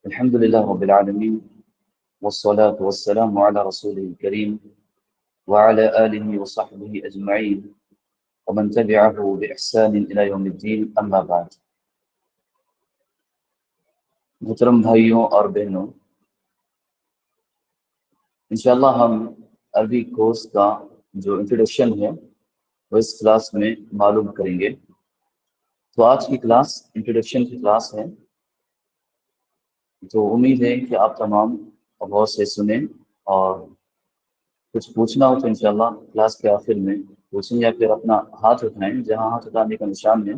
الحمد لله رب العالمين والصلاة والسلام على رسوله الكريم وعلى آله وصحبه أجمعين ومن تبعه بإحسان إلى يوم الدين أما بعد محترم بھائیوں اور بہنوں، انشاءاللہ ہم عربی کورس کا جو انٹروڈکشن ہے وہ اس کلاس میں معلوم کریں گے۔ تو آج کی کلاس انٹروڈکشن کی کلاس ہے، تو امید ہے کہ آپ تمام غور سے سنیں اور کچھ پوچھنا ہو تو انشاءاللہ کلاس کے آخر میں پوچھیں، یا پھر اپنا ہاتھ اٹھائیں، جہاں ہاتھ اٹھانے کا نشان ہے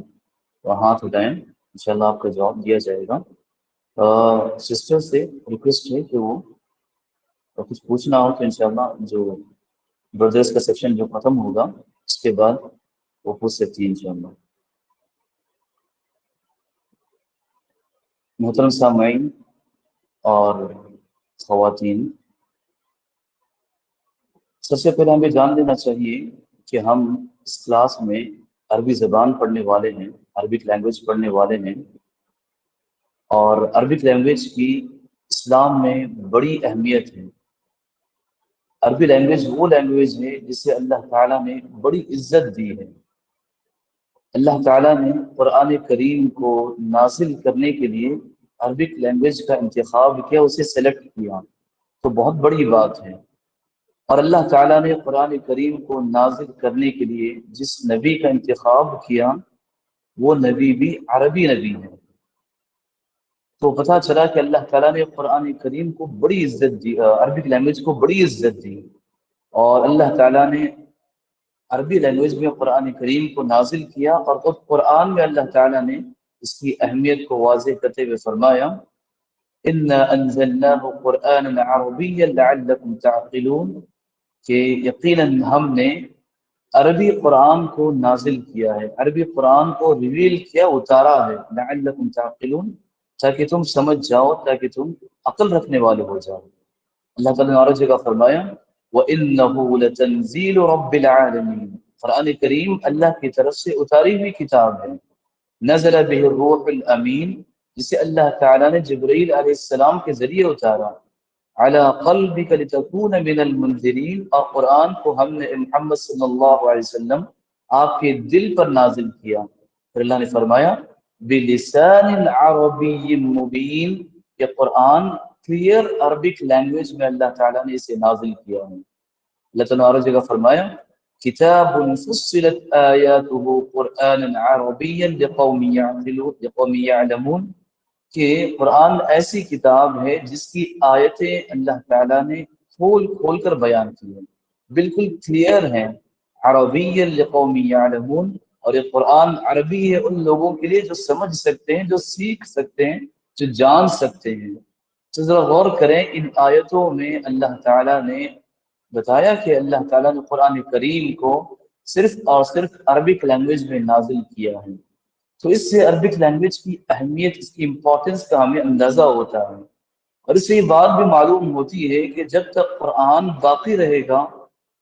وہاں ہاتھ اٹھائیں، انشاءاللہ آپ کا جواب دیا جائے گا۔ سسٹر سے ریکویسٹ ہے کہ وہ کچھ پوچھنا ہو تو انشاءاللہ جو بردرس کا سیکشن جو ختم ہوگا اس کے بعد وہ پوچھ سکتی ہے انشاءاللہ۔ محترم سامعین اور خواتین، سب سے پہلے ہمیں جان لینا چاہیے کہ ہم اس کلاس میں عربی زبان پڑھنے والے ہیں، عربک لینگویج پڑھنے والے ہیں، اور عربک لینگویج کی اسلام میں بڑی اہمیت ہے۔ عربی لینگویج وہ لینگویج ہے جسے اللہ تعالیٰ نے بڑی عزت دی ہے۔ اللہ تعالیٰ نے قرآن کریم کو نازل کرنے کے لیے عربک لینگویج کا انتخاب کیا، اسے سلیکٹ کیا، تو بہت بڑی بات ہے۔ اور اللہ تعالیٰ نے قرآن کریم کو نازل کرنے کے لیے جس نبی کا انتخاب کیا وہ نبی بھی عربی نبی ہے۔ تو پتہ چلا کہ اللہ تعالیٰ نے قرآن کریم کو بڑی عزت دی، عربک لینگویج کو بڑی عزت دی، اور اللہ تعالیٰ نے عربی لینگویج میں قرآن کریم کو نازل کیا، اور خود قرآن میں اللہ تعالیٰ نے اس کی اہمیت کو واضح کرتے ہوئے فرمایا اِنَّا أَنزَلْنَاهُ قُرْآنًا عَرَبِيًّا لَعَلَّكُمْ تَعْقِلُونَ، کہ یقیناً ہم نے عربی قرآن کو نازل کیا ہے، عربی قرآن کو ریویل کیا، اتارا ہے، لَعَلَّكُمْ تَعْقِلُونَ، تاکہ تم سمجھ جاؤ، تاکہ تم عقل رکھنے والے ہو جاؤ۔ اللہ تعالیٰ نے اور جگہ فرمایا وَإِنَّهُ لَتَنزِيلُ رَبِّ الْعَالَمِينَ، قرآن کریم اللہ کی طرف سے اتاری ہوئی کتاب ہے، نزل به الروح الامین، جسے اللہ تعالیٰ نے جبرائیل علیہ السلام کے ذریعے اتارا، علی قلبک لتکون من المنذرین، اور قرآن کو ہم نے محمد صلی اللہ علیہ وسلم آپ کے دل پر نازل کیا۔ پھر اللہ نے فرمایا بلسان عربی مبین، کہ قرآن کلیئر عربک لینگویج میں اللہ تعالیٰ نے اسے نازل کیا ہے۔ اللہ تعالیٰ نے اور جگہ فرمایا کتاب فصلت آیاتہ قرآنا عربیا لقوم یعلمون، کہ قرآن ایسی کتاب ہے جس کی آیتیں اللہ تعالیٰ نے کھول کھول کر بیان کی ہیں، بالکل کلیئر ہیں، عربی لقوم یعلمون، اور یہ قرآن عربی ہے ان لوگوں کے لیے جو سمجھ سکتے ہیں، جو سیکھ سکتے ہیں، جو جان سکتے ہیں۔ تو ذرا غور کریں، ان آیتوں میں اللہ تعالیٰ نے بتایا کہ اللہ تعالیٰ نے قرآن کریم کو صرف اور صرف عربک لینگویج میں نازل کیا ہے۔ تو اس سے عربک لینگویج کی اہمیت، اس کی امپورٹنس کا ہمیں اندازہ ہوتا ہے، اور اس سے یہ بات بھی معلوم ہوتی ہے کہ جب تک قرآن باقی رہے گا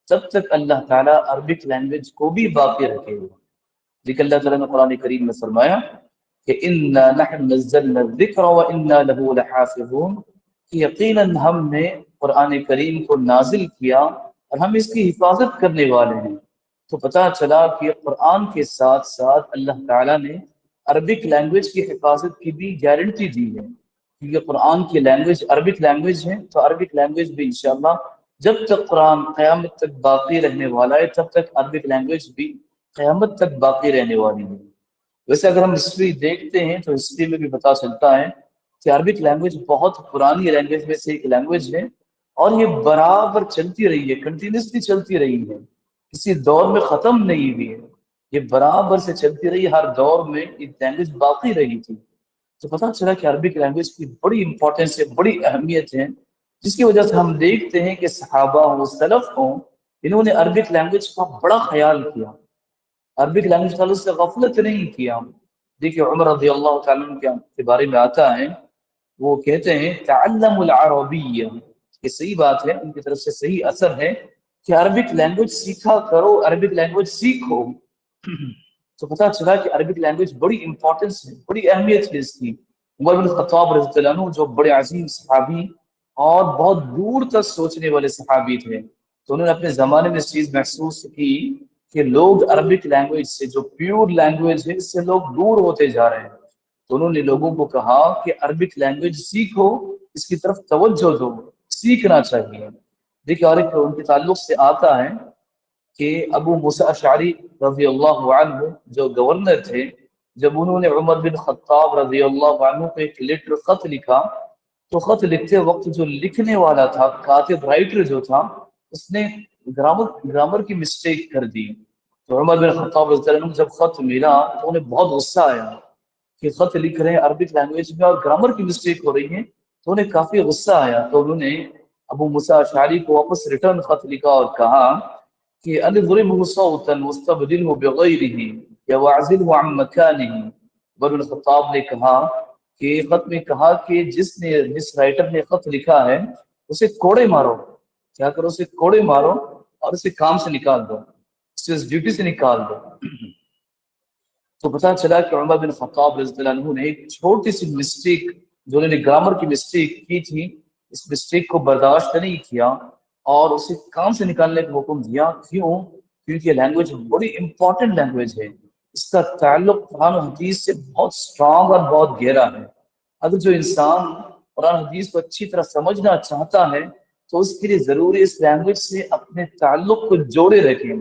تب تک اللہ تعالیٰ عربک لینگویج کو بھی باقی رکھے گا۔ لیکن اللہ تعالیٰ نے قرآن کریم میں فرمایا کہ اِنَّا نَحْنُ نَزَّلْنَا الذِّكْرَ وَإِنَّا لَهُ لَحَافِظُونَ، کہ یقیناً ہم نے قرآن کریم کو نازل کیا اور ہم اس کی حفاظت کرنے والے ہیں۔ تو پتہ چلا کہ قرآن کے ساتھ ساتھ اللہ تعالیٰ نے عربک لینگویج کی حفاظت کی بھی گارنٹی دی ہے، کیونکہ قرآن کی لینگویج عربک لینگویج ہے، تو عربک لینگویج بھی انشاءاللہ جب تک قرآن قیامت تک باقی رہنے والا ہے تب تک عربک لینگویج بھی قیامت تک باقی رہنے والی ہے۔ ویسے اگر ہم ہسٹری دیکھتے ہیں تو ہسٹری میں بھی پتہ چلتا ہے کہ عربک لینگویج بہت پرانی لینگویج میں سے ایک لینگویج ہے، اور یہ برابر چلتی رہی ہے، کنٹینیوسلی چلتی رہی ہے، کسی دور میں ختم نہیں ہوئی ہے، یہ برابر سے چلتی رہی، ہر دور میں یہ لینگویج باقی رہی تھی۔ تو پتہ چلا کہ عربک لینگویج کی بڑی امپورٹنس ہے، بڑی اہمیت ہے، جس کی وجہ سے ہم دیکھتے ہیں کہ صحابہ ہوں، سلف ہوں، انہوں نے عربک لینگویج کا بڑا خیال کیا، عربک لینگویج کا سے غفلت نہیں کیا۔ دیکھیے عمر رضی اللہ تعالیٰ عنہ کے بارے میں آتا ہے، وہ کہتے ہیں تعلم العربیہ، یہ صحیح بات ہے، ان کی طرف سے صحیح اثر ہے کہ عربک لینگویج سیکھا کرو، عربک لینگویج سیکھو۔ تو پتہ چلا کہ عربک لینگویج بڑی امپورٹنس ہے، بڑی اہمیت ہے اس کی۔ عمر بن خطاب رضی اللہ عنہ جو بڑے عظیم صحابی اور بہت دور تک سوچنے والے صحابی تھے، تو انہوں نے اپنے زمانے میں اس چیز محسوس کی کہ لوگ عربک لینگویج سے، جو پیور لینگویج ہے، اس سے لوگ دور ہوتے جا رہے ہیں۔ تو انہوں نے لوگوں کو کہا کہ عربک لینگویج سیکھو، اس کی طرف توجہ دو، سیکھنا چاہیے۔ دیکھیے، اور ایک ان کے تعلق سے آتا ہے کہ ابو موسیٰ اشعری رضی اللہ عنہ جو گورنر تھے، جب انہوں نے عمر بن خطاب رضی اللہ عنہ کو ایک لیٹر خط لکھا، تو خط لکھتے وقت جو لکھنے والا تھا، کاتب رائٹر جو تھا، اس نے گرامر کی مسٹیک کر دی۔ تو عمر بن خطاب رضی اللہ عنہ جب خط ملا تو انہیں بہت غصہ آیا کہ خط لکھ رہے ہیں عربک لینگویج میں اور گرامر کی مسٹیک ہو رہی ہے، تو انہیں کافی غصہ آیا۔ تو انہوں نے ابو موسیٰ اشعری کو واپس ریٹرن خط لکھا اور کہا کہ اضربه صوتا واستبدله بغيره یا واعزله عن مكانه۔ عمر بن خطاب نے کہا کہ خط میں کہا کہ جس رائٹر نے خط لکھا ہے اسے کوڑے مارو، کیا کرو، اسے کوڑے مارو اور اسے کام سے نکال دو، اسے اس ڈیوٹی سے نکال دو۔ تو پتہ چلا کہ عمر بن خطاب رضی اللہ عنہ نے ایک چھوٹی سی مسٹیک، جو انہوں نے گرامر کی مسٹیک کی تھی، اس مسٹیک کو برداشت نہیں کیا اور اسے کام سے نکالنے کا حکم دیا۔ کیوں؟ کیونکہ یہ لینگویج بڑی امپورٹنٹ لینگویج ہے، اس کا تعلق قرآن و حدیث سے بہت اسٹرانگ اور بہت گہرا ہے۔ اگر جو انسان قرآن حدیث کو اچھی طرح سمجھنا چاہتا ہے تو اس کے لیے ضروری اس لینگویج سے اپنے تعلق کو جوڑے رکھیں۔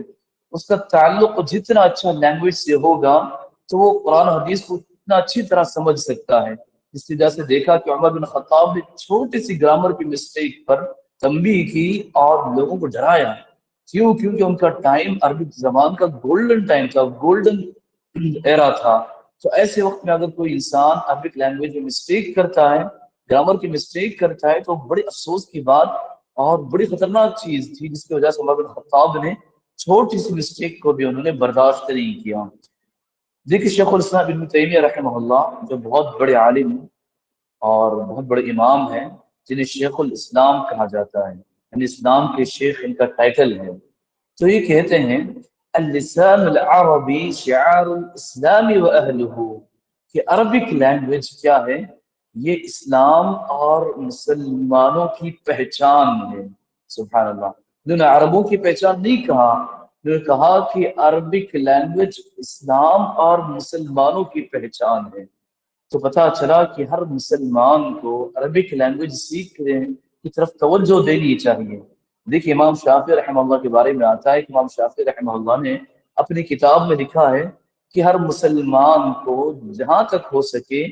اس کا تعلق جتنا اچھا لینگویج سے ہوگا تو وہ قرآن حدیث کو اتنا اچھی طرح سمجھ سکتا ہے۔ اس وجہ سے دیکھا کہ عمر بن خطاب نے چھوٹی سی گرامر کی مسٹیک پر تنبیہ کی اور لوگوں کو ڈرایا۔ کیوں؟ کیونکہ ان کا ٹائم عربک زبان کا گولڈن ٹائم تھا، گولڈن ایرا تھا۔ تو ایسے وقت میں اگر کوئی انسان عربک لینگویج میں مسٹیک کرتا ہے، گرامر کی مسٹیک کرتا ہے، تو بڑی افسوس کی بات اور بڑی خطرناک چیز تھی، جس کی وجہ سے عمر بن خطاب نے چھوٹی سی مسٹیک کو بھی انہوں نے برداشت نہیں کیا۔ دیکھیے، شیخ الاسلام ابن تیمیہ رحمہ اللہ جو بہت بڑے عالم اور بہت بڑے امام ہیں، جنہیں شیخ الاسلام کہا جاتا ہے، یعنی اسلام کے شیخ ان کا ٹائٹل ہے، تو یہ کہتے ہیں اللسان العربی شعار الاسلام واہلہ، کہ عربک لینگویج کیا ہے؟ یہ اسلام اور مسلمانوں کی پہچان ہے۔ سبحان اللہ، انہوں نے عربوں کی پہچان نہیں کہا، انہوں نے کہا کہ عربک لینگویج اسلام اور مسلمانوں کی پہچان ہے۔ تو پتہ چلا کہ ہر مسلمان کو عربک لینگویج سیکھنے کی طرف توجہ دینی چاہیے۔ دیکھیے، امام شافعی رحمہ اللہ کے بارے میں آتا ہے کہ امام شافعی رحمہ اللہ نے اپنی کتاب میں لکھا ہے کہ ہر مسلمان کو جہاں تک ہو سکے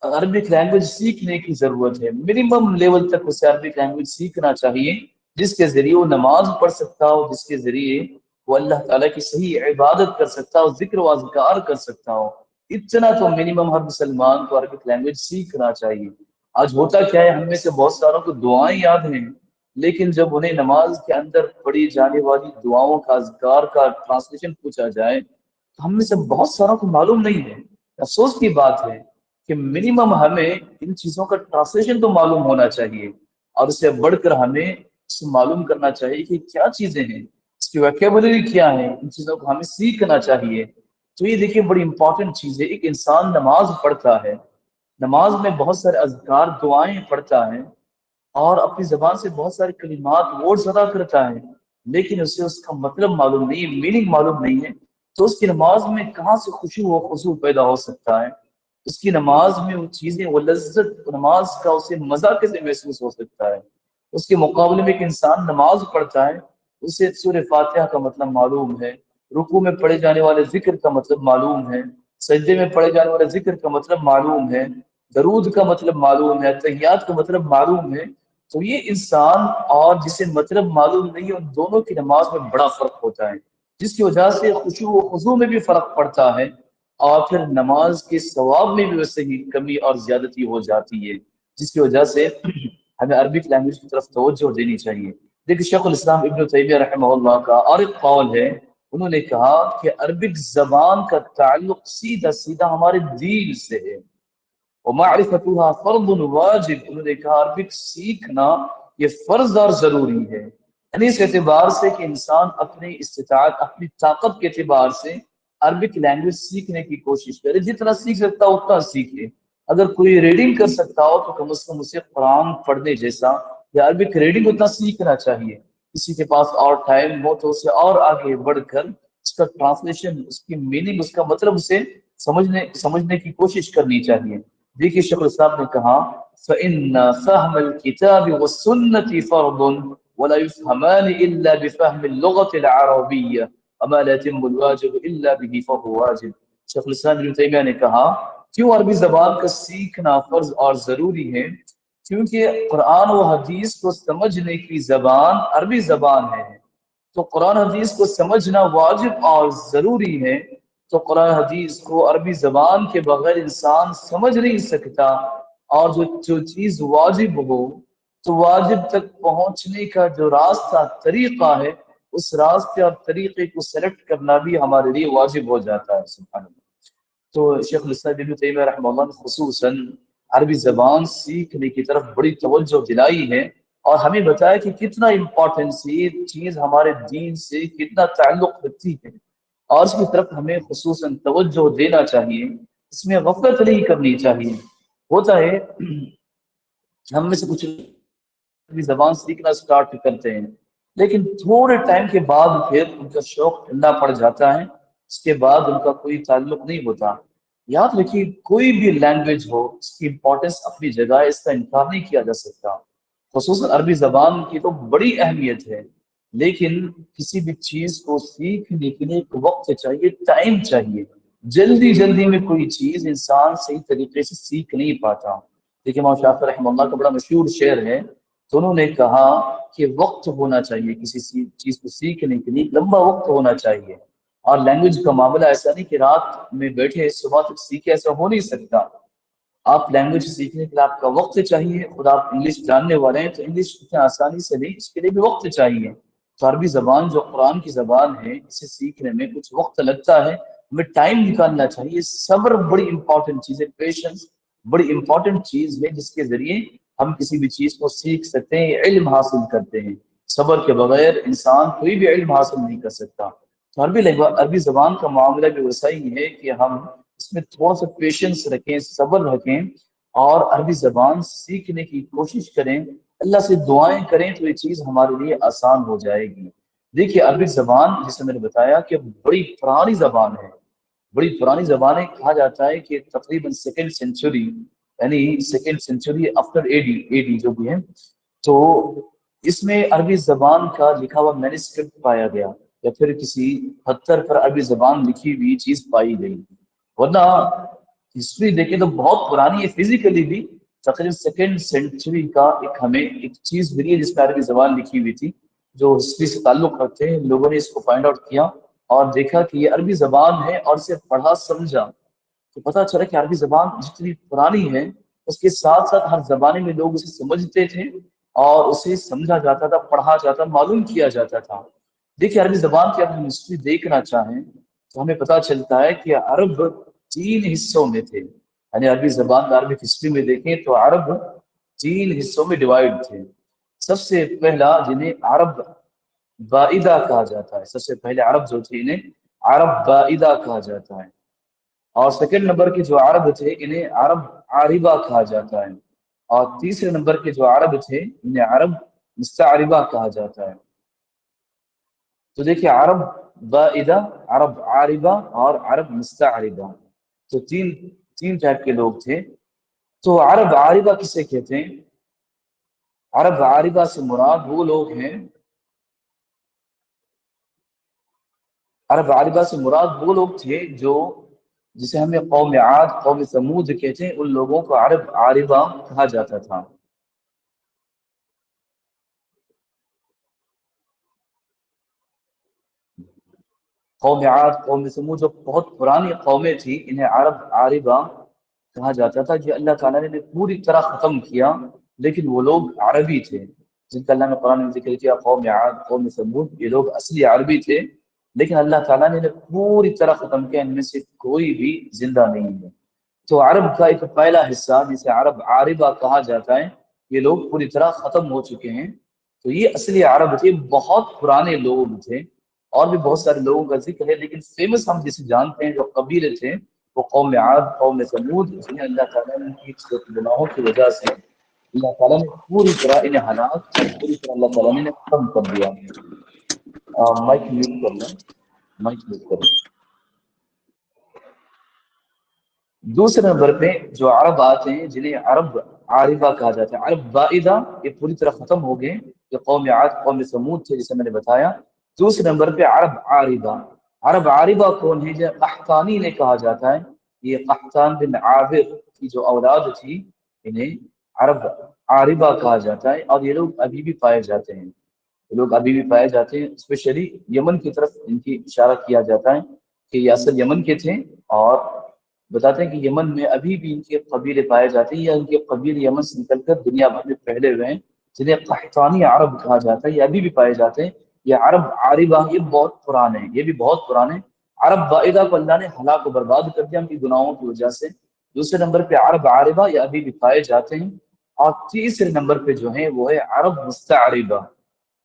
عربک لینگویج سیکھنے کی ضرورت ہے۔ منیمم لیول تک اسے عربک لینگویج سیکھنا چاہیے، جس کے ذریعے وہ نماز پڑھ سکتا ہو، جس کے ذریعے وہ اللہ تعالیٰ کی صحیح عبادت کر سکتا ہو، ذکر و اذکار کر سکتا ہو۔ اتنا تو منیمم ہر مسلمان کو عربک لینگویج سیکھنا چاہیے۔ آج ہوتا کیا ہے، ہم میں سے بہت ساروں کو دعائیں یاد ہیں، لیکن جب انہیں نماز کے اندر پڑھی جانے والی دعاؤں کا، اذکار کا ٹرانسلیشن پوچھا جائے تو ہم میں سے بہت ساروں کو معلوم نہیں ہے۔ افسوس کی بات ہے کہ منیمم ہمیں ان چیزوں کا ٹرانسلیشن تو معلوم ہونا چاہیے، اور اس سے بڑھ کر ہمیں اسے معلوم کرنا چاہیے کہ کیا چیزیں ہیں، اس کی ویکیبلری کیا ہے، ان چیزوں کو ہمیں سیکھنا چاہیے۔ تو یہ دیکھیے بڑی امپورٹنٹ چیز ہے۔ ایک انسان نماز پڑھتا ہے، نماز میں بہت سارے اذکار، دعائیں پڑھتا ہے اور اپنی زبان سے بہت سارے کلمات، ورڈز ادا کرتا ہے، لیکن اسے اس کا مطلب معلوم نہیں ہے، میننگ معلوم نہیں ہے، تو اس کی نماز میں کہاں سے خشوع و خضوع پیدا ہو سکتا ہے؟ اس کی نماز میں وہ چیزیں، وہ لذت نماز کا اسے مزہ کیسے محسوس ہو سکتا ہے؟ اس کے مقابلے میں ایک انسان نماز پڑھتا ہے، اسے سورہ فاتحہ کا مطلب معلوم ہے، رکوع میں پڑھے جانے والے ذکر کا مطلب معلوم ہے، سجدے میں پڑھے جانے والے ذکر کا مطلب معلوم ہے، درود کا مطلب معلوم ہے، تحیات کا مطلب معلوم ہے۔ تو یہ انسان اور جسے مطلب معلوم نہیں ہے، ان دونوں کی نماز میں بڑا فرق ہوتا ہے، جس کی وجہ سے خشوع و خضوع میں بھی فرق پڑتا ہے، اور پھر نماز کے ثواب میں بھی ویسے ہی کمی اور زیادتی ہو جاتی ہے، جس کی وجہ سے ہمیں عربک لینگویج کی طرف توجہ دینی چاہیے۔ دیکھیے، شیخ الاسلام ابن تیمیہ رحمہ اللہ کا اور ایک قول ہے، انہوں نے کہا کہ عربک زبان کا تعلق سیدھا سیدھا ہمارے دین سے ہے، ومعرفتها فرض واجب، انہوں نے کہا عربک سیکھنا یہ فرض اور ضروری ہے۔ یعنی اس اعتبار سے کہ انسان اپنی استطاعت، اپنی طاقت کے اعتبار سے عربک لینگویج سیکھنے کی کوشش کرے، جتنا سیکھ سکتا اتنا سیکھے۔ اگر کوئی ریڈنگ کر سکتا ہو تو کم از کم اسے قرآن پڑھنے جیسا یا عربک ریڈنگ اتنا سیکھنا چاہیے. کسی کے پاس اور ٹائم ہو تو اسے اور آگے بڑھ کر اس کا ٹرانسلیشن، اس کی میننگ، اس کا مطلب اسے سمجھنے کی کوشش کرنی چاہیے. دیکھیے شیخ الاسلام نے کہا فَإِنَّ فَهْمَ الْكِتَابِ وَالسُّنَّةِ فَرْضٌ وَلَا يُفْهَمَانِ إِلَّا بِفَهْمِ اللُّغَةِ الْعَرَبِيَّةِ وَمَا لَا يَتِمُّ الْوَاجِبُ إِلَّا بِهِ فَهُوَ وَاجِبٌ. شیخ الاسلام ابن تیمیہ نے کہا کیوں عربی زبان کا سیکھنا فرض اور ضروری ہے؟ کیونکہ قرآن و حدیث کو سمجھنے کی زبان عربی زبان ہے. تو قرآن حدیث کو سمجھنا واجب اور ضروری ہے. تو قرآن حدیث کو عربی زبان کے بغیر انسان سمجھ نہیں سکتا. اور جو چیز واجب ہو تو واجب تک پہنچنے کا جو راستہ طریقہ ہے اس راستے اور طریقے کو سلیکٹ کرنا بھی ہمارے لیے واجب ہو جاتا ہے. سبحان اللہ. تو شیخ الاسلام ابن تیمیہ رحمہ اللہ نے خصوصاً عربی زبان سیکھنے کی طرف بڑی توجہ دلائی ہے اور ہمیں بتایا کہ کتنا امپورٹنس یہ چیز ہمارے دین سے کتنا تعلق رکھتی ہے اور اس کی طرف ہمیں خصوصاً توجہ دینا چاہیے. اس میں غفلت نہیں کرنی چاہیے. ہوتا ہے ہم میں سے کچھ زبان سیکھنا سٹارٹ کرتے ہیں لیکن تھوڑے ٹائم کے بعد پھر ان کا شوق ٹھنڈا پڑ جاتا ہے. اس کے بعد ان کا کوئی تعلق نہیں ہوتا. یاد رکھیے کوئی بھی لینگویج ہو اس کی امپورٹنس اپنی جگہ ہے، اس کا انکار نہیں کیا جا سکتا. خصوصاً عربی زبان کی تو بڑی اہمیت ہے لیکن کسی بھی چیز کو سیکھنے کے لیے ایک وقت چاہیے، ٹائم چاہیے. جلدی میں کوئی چیز انسان صحیح طریقے سے سیکھ نہیں پاتا. دیکھیے امام شافعی رحمہ اللہ کا بڑا مشہور شعر ہے. تو انہوں نے کہا کہ وقت ہونا چاہیے کسی چیز کو سیکھنے کے لیے، لمبا وقت ہونا چاہیے. اور لینگویج کا معاملہ ایسا نہیں کہ رات میں بیٹھے صبح تک سیکھے، ایسا ہو نہیں سکتا. آپ لینگویج سیکھنے کے لیے آپ کا وقت چاہیے. خود آپ انگلش جاننے والے ہیں تو انگلش اتنا آسانی سے نہیں، اس کے لیے بھی وقت چاہیے. تو عربی زبان جو قرآن کی زبان ہے اسے سیکھنے میں کچھ وقت لگتا ہے، ہمیں ٹائم نکالنا چاہیے. صبر بڑی امپورٹنٹ چیز ہے، پیشنس بڑی امپورٹنٹ چیز ہے جس کے ذریعے ہم کسی بھی چیز کو سیکھ سکتے ہیں، علم حاصل کرتے ہیں. صبر کے بغیر انسان کوئی بھی علم حاصل نہیں کر سکتا. تو عربی زبان کا معاملہ بھی ویسا ہی ہے کہ ہم اس میں تھوڑا سا پیشنس رکھیں، صبر رکھیں اور عربی زبان سیکھنے کی کوشش کریں. اللہ سے دعائیں کریں تو یہ چیز ہمارے لیے آسان ہو جائے گی. دیکھیے عربی زبان جسے میں نے بتایا کہ بڑی پرانی زبان ہے، بڑی پرانی زبان ہے. کہا جاتا ہے کہ تقریباً سیکنڈ سینچری یعنی second century after a D جو بھی ہے، تو اس میں عربی زبان کا لکھا ہوا مینuscript پایا گیا یا پھر کسی پتھر پر عربی زبان لکھی ہوئی چیز پائی گئی. ورنہ ہسٹری دیکھیں تو بہت پرانی ہے. فزیکلی بھی تقریباً سیکنڈ سینچری کا ہمیں ایک چیز ملی ہے جس میں عربی زبان لکھی ہوئی تھی. جو ہسٹری سے تعلق رکھتے ہیں لوگوں نے اس کو فائنڈ آؤٹ کیا اور دیکھا کہ یہ عربی زبان ہے اور اسے پڑھا سمجھا تو پتہ چلا کہ عربی زبان جتنی پرانی ہے اس کے ساتھ ساتھ ہر زبانے میں لوگ اسے سمجھتے تھے اور اسے سمجھا جاتا تھا، پڑھا جاتا، معلوم کیا جاتا تھا. دیکھیے عربی زبان کی اگر ہم ہسٹری دیکھنا چاہیں تو ہمیں پتہ چلتا ہے کہ عرب 3 حصوں میں تھے. یعنی عربی زبان کا عربی ہسٹری میں دیکھیں تو عرب 3 حصوں میں ڈیوائڈ تھے. سب سے پہلا جنہیں عرب بائدہ کہا جاتا ہے، سب سے پہلے عرب جو تھے انہیں عرب بائدہ کہا جاتا ہے. اور سیکنڈ نمبر کے جو عرب تھے انہیں عرب عاربہ کہا جاتا ہے. اور تیسرے نمبر کے جو عرب تھے انہیں عرب مستعربہ کہا جاتا ہے. تو دیکھیے عرب بائدہ، عرب عاربہ اور عرب مستعربہ، تو تین ٹائپ کے لوگ تھے. تو عرب عاربہ کسے کہتے ہیں؟ عرب عاربہ سے مراد وہ لوگ ہیں، عرب عاربہ سے مراد وہ لوگ تھے جو جسے ہمیں قوم عاد، قوم ثمود کہتے ہیں، ان لوگوں کو عرب عاربہ کہا جاتا تھا. قوم عاد، قوم ثمود جو بہت پرانی قومیں تھیں انہیں عرب عاربہ کہا جاتا تھا. یہ اللہ تعالیٰ نے پوری طرح ختم کیا لیکن وہ لوگ عربی تھے جن کا اللہ نے قرآن میں ذکر کیا. قوم عاد، قوم ثمود یہ لوگ اصلی عربی تھے لیکن اللہ تعالیٰ نے پوری طرح ختم کیا، ان میں سے کوئی بھی زندہ نہیں ہے. تو عرب کا ایک پہلا حصہ جسے عرب عاربہ کہا جاتا ہے یہ لوگ پوری طرح ختم ہو چکے ہیں. تو یہ اصلی عرب تھے، بہت پرانے لوگ تھے. اور بھی بہت سارے لوگوں کا ذکر ہے لیکن فیمس ہم جسے جانتے ہیں جو قبیلے تھے وہ قوم عاد، قوم ثمود، جنہیں اللہ تعالیٰ نے کی گناہوں کی وجہ سے اللہ تعالیٰ نے پوری طرح انہیں ہلاک اور پوری طرح اللہ تعالیٰ نے ختم کر دیا۔ مائک میوٹ کر لیں، مائک میوٹ کر لیں۔ دوسرے نمبر پہ جو عرب آتے ہیں جنہیں عرب عاربہ کہا جاتا ہے، عرب بائدہ یہ پوری طرح ختم ہو گئے، یہ قوم عاد قوم ثمود تھے جسے میں نے بتایا۔ دوسرے نمبر پہ عرب عاربہ، عرب عاربہ کون ہے؟ جو قحطانی نے کہا جاتا ہے، یہ قحطان بن عابر کی جو اولاد تھی انہیں عرب عاربہ کہا جاتا ہے، اور یہ لوگ ابھی بھی پائے جاتے ہیں، یہ لوگ ابھی بھی پائے جاتے ہیں، اسپیشلی یمن کی طرف ان کی اشارہ کیا جاتا ہے کہ یہ اصل یمن کے تھے، اور بتاتے ہیں کہ یمن میں ابھی بھی ان کے قبیلے پائے جاتے ہیں، یا ان کے قبیلے یمن سے نکل کر دنیا بھر میں پھیلے ہوئے ہیں، جنہیں قحطانی عرب کہا جاتا ہے، یہ ابھی بھی پائے جاتے ہیں۔ یہ عرب عاربہ یہ بہت پرانے ہیں، یہ بھی بہت پرانے۔ عرب بائدہ کو اللہ نے ہلاک و برباد کر دیا ان کی گناہوں کی وجہ سے۔ دوسرے نمبر پہ عرب عاربہ یہ ابھی بھی پائے جاتے ہیں، اور تیسرے نمبر پہ جو ہے وہ ہے عرب مستعربہ،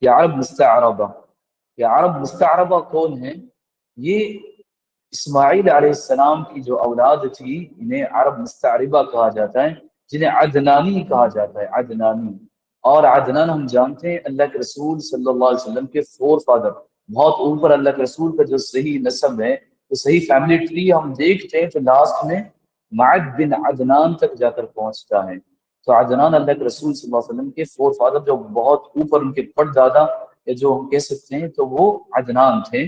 یہ عرب مستعربہ، یہ عرب مستعربہ کون ہے؟ یہ اسماعیل علیہ السلام کی جو اولاد تھی انہیں عرب مستعربہ کہا جاتا ہے، جنہیں عدنانی کہا جاتا ہے، عدنانی۔ اور عدنان ہم جانتے ہیں اللہ کے رسول صلی اللہ علیہ وسلم کے فور فادر، بہت اوپر اللہ کے رسول کا جو صحیح نسب ہے، تو صحیح فیملی ٹری ہم دیکھتے ہیں تو لاسٹ میں معد بن عدنان تک جا کر پہنچتا ہے۔ تو عدنان اللہ کے رسول صلی اللہ علیہ وسلم کے فور فادر جو بہت اوپر ان کے پڑ دادا یا جو ہم کہہ سکتے ہیں تو وہ عدنان تھے،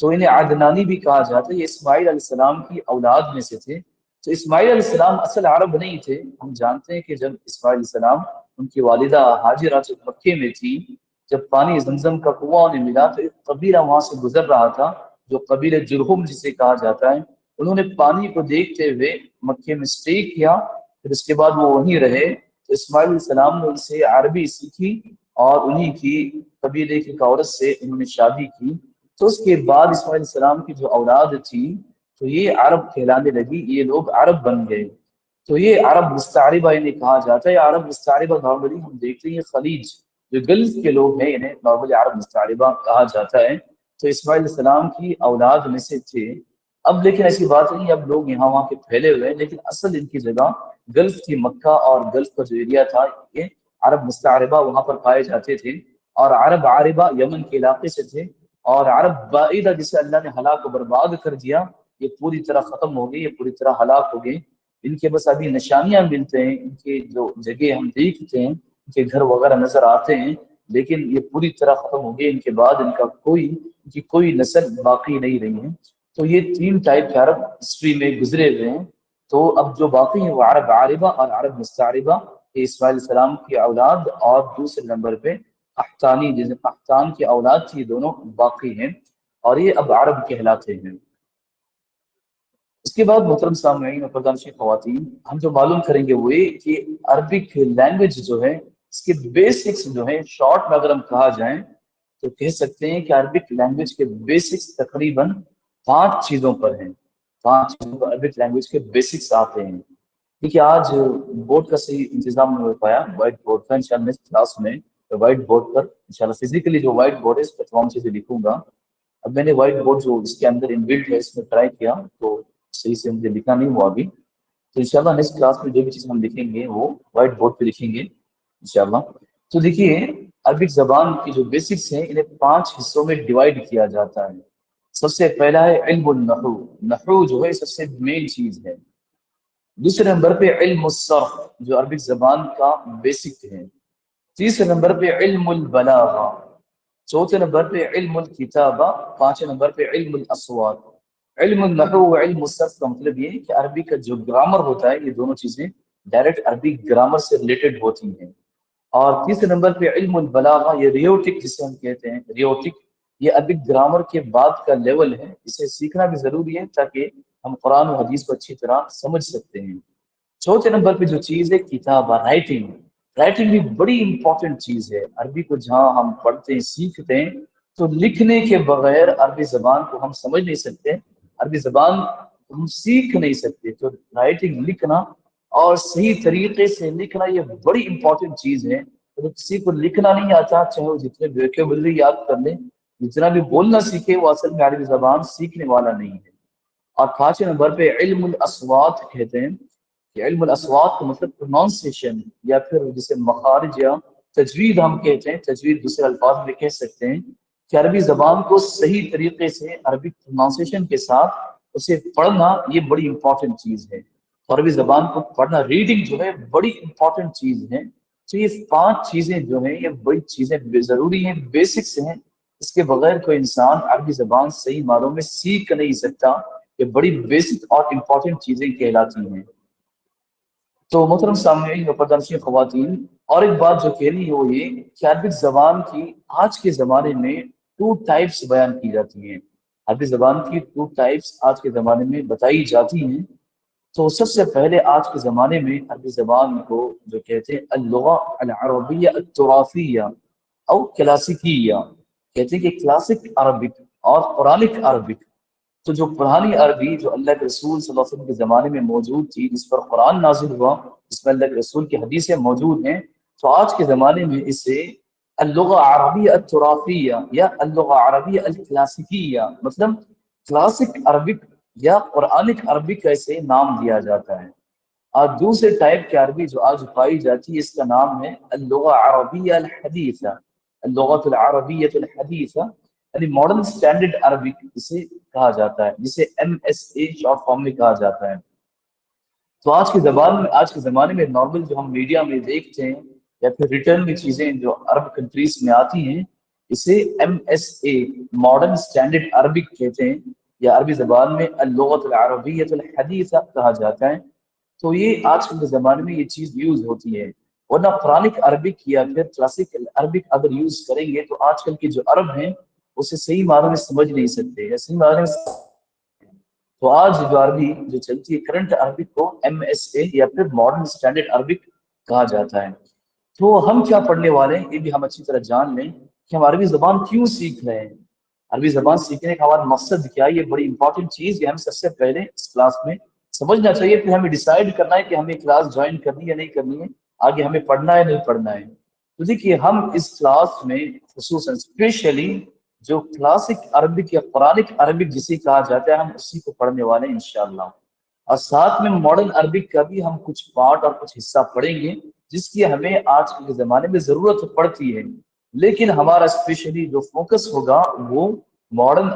تو انہیں عدنانی بھی کہا جاتا ہے۔ یہ اسماعیل علیہ السلام کی اولاد میں سے تھے۔ تو اسماعیل علیہ السلام اصل عرب نہیں تھے، ہم جانتے ہیں کہ جب اسماعیل علیہ السلام ان کی والدہ ہاجرہ جو مکے میں تھی، جب پانی زمزم کا کنواں انہیں ملا تو ایک قبیلہ وہاں سے گزر رہا تھا جو قبیلہ جرہم جسے کہا جاتا ہے، انہوں نے پانی کو دیکھتے ہوئے مکے میں اسٹے کیا، پھر اس کے بعد وہ وہیں رہے۔ تو اسماعیل علیہ السلام نے ان سے عربی سیکھی اور انہیں کی قبیلے کی عورت سے انہوں نے شادی کی۔ تو اس کے بعد اسماعیل علیہ السلام کی جو اولاد تھی تو یہ عرب کہلانے لگی، یہ لوگ عرب بن گئے۔ تو یہ عرب مستعربہ انہیں کہا جاتا ہے۔ عرب مستعربہ نارملی ہم دیکھتے ہیں خلیج جو گلف کے لوگ ہیں انہیں نارملی عرب مستعربہ کہا جاتا ہے۔ تو اسماعیل علیہ السلام کی اولاد میں سے تھے۔ اب لیکن ایسی بات نہیں، اب لوگ یہاں وہاں کے پھیلے ہوئے ہیں، لیکن اصل ان کی جگہ گلف کی مکہ اور گلف کا جو ایریا تھا یہ عرب مستعربہ وہاں پر پائے جاتے تھے، اور عرب عاربہ یمن کے علاقے سے تھے۔ اور عرب بائدہ جسے اللہ نے ہلاک و برباد کر دیا یہ پوری طرح ختم ہو گئی، یہ پوری طرح ہلاک ہو گئے۔ ان کے بس ابھی نشانیاں ملتے ہیں، ان کے جو جگہ ہم دیکھتے ہیں، ان کے گھر وغیرہ نظر آتے ہیں، لیکن یہ پوری طرح ختم ہو گئے۔ ان کے بعد ان کی کوئی نسل باقی نہیں رہی ہے۔ تو یہ تین ٹائپ کے عرب ہسٹری میں گزرے ہوئے ہیں۔ تو اب جو باقی ہیں وہ عرب عاربہ اور عرب مستعربہ، یہ اسماعیل علیہ السلام کی اولاد، اور دوسرے نمبر پہ قحطانی جیسے قحطان کی اولاد تھی، یہ دونوں باقی ہیں، اور یہ اب عرب کہلاتے ہیں۔ اس کے بعد محترم سامعین اور پردانشی خواتین، ہم جو معلوم کریں گے وہ یہ کہ عربک لینگویج جو ہے اس کے بیسکس جو ہیں شارٹ میں اگر ہم کہا جائیں تو کہہ سکتے ہیں کہ عربک لینگویج کے بیسکس تقریباً 5 چیزوں پر ہیں، 5 چیزوں پر عربک لینگویج کے بیسکس آتے ہیں۔ دیکھیے آج بورڈ کا صحیح انتظام نہیں ہو پایا، وائٹ بورڈ کا انشاءاللہ نیکسٹ کلاس میں وائٹ بورڈ پر انشاءاللہ فزیکلی جو وائٹ بورڈ ہے اس پر تمام چیزیں لکھوں گا۔ اب میں نے وائٹ بورڈ جو اس کے اندر انبلٹ ہے اس میں ٹرائی کیا تو صحیح سے مجھے لکھنا نہیں ہوا ابھی، تو انشاءاللہ نیکسٹ کلاس میں جو بھی چیز ہم لکھیں گے وہ وائٹ بورڈ پہ لکھیں گے انشاءاللہ۔ تو دیکھیے عربک زبان کی جو بیسکس ہیں انہیں 5 حصوں میں ڈیوائڈ کیا جاتا ہے۔ سب سے پہلا ہے علم النحو، نحو جو ہے سب سے مین چیز ہے۔ دوسرے نمبر پہ علم الصرف جو عربک زبان کا بیسک ہے۔ تیسرے نمبر پہ علم البلاغہ، چوتھے نمبر پہ علم الکتابہ، پانچویں نمبر پہ علم الاصوات۔ علم النحو و علم الصرف کا مطلب یہ ہے کہ عربی کا جو گرامر ہوتا ہے یہ دونوں چیزیں ڈائریکٹ عربی گرامر سے ریلیٹڈ ہوتی ہیں۔ اور تیسرے نمبر پہ علم البلاغہ، یہ ریوٹک جسے ہم کہتے ہیں، ریوٹک یہ عربک گرامر کے بعد کا لیول ہے، اسے سیکھنا بھی ضروری ہے تاکہ ہم قرآن و حدیث کو اچھی طرح سمجھ سکتے ہیں۔ چوتھے نمبر پہ جو چیز ہے کتابہ، رائٹنگ، رائٹنگ بھی بڑی امپورٹنٹ چیز ہے۔ عربی کو جہاں ہم پڑھتے ہیں سیکھتے ہیں تو لکھنے کے بغیر عربی زبان کو ہم سمجھ نہیں سکتے، عربی زبان کو ہم سیکھ نہیں سکتے۔ تو رائٹنگ لکھنا اور صحیح طریقے سے لکھنا یہ بڑی امپورٹنٹ چیز ہے۔ اگر کسی کو لکھنا نہیں آتا چاہے وہ جتنے ویکیبلری یاد کر لیں، جتنا بھی بولنا سیکھے، وہ اصل میں عربی زبان سیکھنے والا نہیں ہے۔ اور 5 نمبر پہ علم الاسوات کہتے ہیں کہ علم الاسوات کا مطلب پروناؤنسیشن یا پھر جسے مخارج یا تجوید ہم کہتے ہیں، تجوید دوسرے الفاظ میں کہہ سکتے ہیں کہ عربی زبان کو صحیح طریقے سے عربک پروناؤنسیشن کے ساتھ اسے پڑھنا یہ بڑی امپورٹنٹ چیز ہے. عربی زبان کو پڑھنا، ریڈنگ جو ہے بڑی امپورٹنٹ چیز ہے. تو یہ 5 چیزیں جو ہیں یہ بڑی چیزیں ضروری ہیں، بیسکس ہیں. اس کے بغیر کوئی انسان عربی زبان صحیح معنوں میں سیکھ نہیں سکتا. یہ بڑی بیسک اور امپورٹنٹ چیزیں کہلاتی ہیں. تو محترم سامعین و پردرشی خواتین، اور ایک بات جو کہنی ہے وہ یہ کہ عربک زبان کی آج کے زمانے میں 2 ٹائپس بیان کی جاتی ہیں. عربی زبان کی 2 ٹائپس آج کے زمانے میں بتائی جاتی ہیں. تو سب سے پہلے آج کے زمانے میں عربی زبان کو جو کہتے ہیں اللغہ العربیہ التراثیہ او کلاسیکیہ، کہتے ہیں کہ کلاسک عربک اور قرآنک عربک. تو جو پرانی عربی جو اللہ کے رسول صلی اللہ علیہ وسلم کے زمانے میں موجود تھی، جس پر قرآن نازل ہوا، جس میں اللہ کے رسول کی حدیثیں موجود ہیں، تو آج کے زمانے میں اسے اللغہ عربیہ التراثیہ یا اللغہ عربیہ الکلاسیکیہ، مطلب کلاسک عربک یا قرآنک عربک ایسے نام دیا جاتا ہے. اور دوسرے ٹائپ کی عربی جو آج پائی جاتی ہے اس کا نام ہے اللغہ عربیہ الحدیثہ، اللغۃ العربیۃ الحدیثہ، یعنی ماڈرن اسٹینڈرڈ عربک اسے کہا جاتا ہے، جسے MSA شارٹ فارم میں کہا جاتا ہے. تو آج کے زمانے میں نارمل جو ہم میڈیا میں دیکھتے ہیں یا پھر ریٹرن میں چیزیں جو عرب کنٹریز میں آتی ہیں، اسے MSA ماڈرن اسٹینڈرڈ عربک کہتے ہیں، یا عربی زبان میں اللغۃ العربیۃ الحدیثہ کہا جاتا ہے. تو یہ آج کے زمانے میں یہ چیز یوز ہوتی ہے. ورنہ قرآنک عربک یا پھر کلاسیکل عربک اگر یوز کریں گے تو آج کل کے جو عرب ہیں اسے صحیح معنوں میں سمجھ نہیں سکتے یا صحیح معنوں میں. تو آج جو عربی جو چلتی ہے کرنٹ عربک کو MSA یا پھر ماڈرن اسٹینڈرڈ عربک کہا جاتا ہے. تو ہم کیا پڑھنے والے ہیں یہ بھی ہم اچھی طرح جان لیں کہ ہم عربی زبان کیوں سیکھ رہے ہیں. عربی زبان سیکھنے کا ہمارا مقصد کیا ہے، یہ بڑی امپورٹنٹ چیز ہے. ہم سب سے پہلے اس کلاس میں سمجھنا چاہیے، پھر ہمیں ڈیسائیڈ کرنا ہے کہ ہمیں کلاس جوائن کرنی ہے نہیں کرنی ہے، آگے ہمیں پڑھنا ہے نہیں پڑھنا ہے. تو دیکھیے ہم اس کلاس میں خصوصاً اسپیشلی جو کلاسک عربک یا قرآنک عربک جسے کہا جاتا ہے ہم اسی کو پڑھنے والے ہیں انشاءاللہ. اور ساتھ میں ماڈرن عربک کا بھی ہم کچھ پارٹ اور کچھ حصہ پڑھیں گے جس کی ہمیں آج کے زمانے میں ضرورت پڑتی ہے. لیکن ہمارا اسپیشلی جو فوکس ہوگا وہ ماڈرن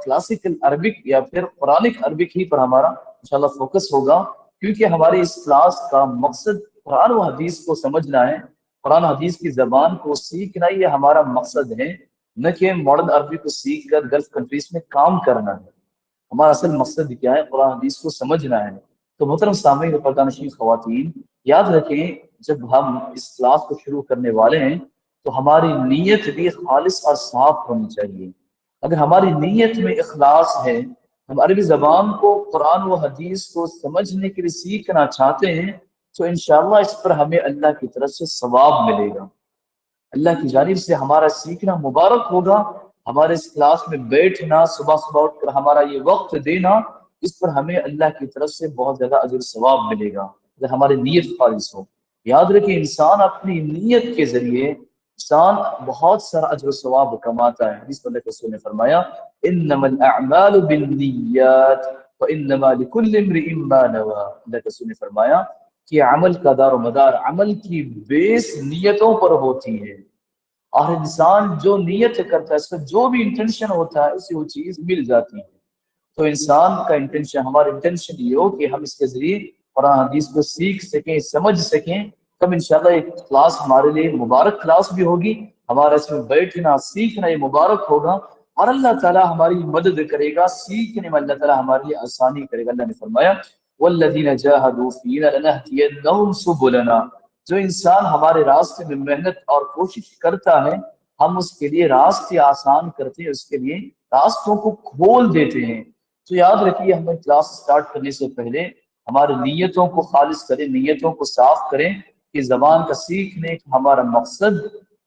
کلاسیکل عربک یا پھر قرآنک عربک ہی پر ہمارا انشاءاللہ فوکس ہوگا، کیونکہ ہماری اس کلاس کا مقصد قرآن و حدیث کو سمجھنا ہے، قرآن حدیث کی زبان کو سیکھنا یہ ہمارا مقصد ہے، نہ کہ ماڈرن عربی کو سیکھ کر گلف کنٹریز میں کام کرنا ہے. ہمارا اصل مقصد کیا ہے؟ قرآن حدیث کو سمجھنا ہے. تو محترم سامعین و پردہ خواتین، یاد رکھیں جب ہم اس کلاس کو شروع کرنے والے ہیں تو ہماری نیت بھی خالص اور صاف ہونی چاہیے. اگر ہماری نیت میں اخلاص ہے، ہم عربی زبان کو قرآن و حدیث کو سمجھنے کے لیے سیکھنا چاہتے ہیں، تو انشاءاللہ اس پر ہمیں اللہ کی طرف سے ثواب ملے گا، اللہ کی جانب سے ہمارا سیکھنا مبارک ہوگا. ہمارے اس کلاس میں بیٹھنا، صبح صبح اٹھ کر ہمارا یہ وقت دینا، اس پر ہمیں اللہ کی طرف سے بہت زیادہ اجر ثواب ملے گا اگر ہماری نیت خالص ہو. یاد رکھیں انسان اپنی نیت کے ذریعے انسان بہت سارا اجر و ثواب کماتا ہے. جس پر اللہ کے رسول نے فرمایا انما الاعمال بالنیات وانما لكل امرئ ما نوى. اللہ کے رسول نے فرمایا کہ عمل کا دار و مدار عمل کی بیس نیتوں پر ہوتی ہے، اور انسان جو نیت کرتا ہے اس کا جو بھی انٹینشن ہوتا ہے اسے وہ چیز مل جاتی ہے. تو انسان کا انٹینشن، ہمارا انٹینشن یہ ہو کہ ہم اس کے ذریعے قرآن حدیث کو سیکھ سکیں، سمجھ سکیں. تب انشاءاللہ ایک کلاس ہمارے لیے مبارک کلاس بھی ہوگی، ہمارا اس میں بیٹھنا سیکھنا یہ مبارک ہوگا، اور اللہ تعالیٰ ہماری مدد کرے گا سیکھنے میں، اللہ تعالیٰ ہمارے لیے آسانی کرے گا. اللہ نے فرمایا والذین جاہدوا فینا لنہدینہم سبلنا. جو انسان ہمارے راستے میں محنت اور کوشش کرتا ہے ہم اس کے لیے راستے آسان کرتے ہیں، اس کے لیے راستوں کو کھول دیتے ہیں. تو یاد رکھیے ہمیں کلاس سٹارٹ کرنے سے پہلے ہماری نیتوں کو خالص کریں، نیتوں کو صاف کریں کہ زبان کا سیکھنے کا ہمارا مقصد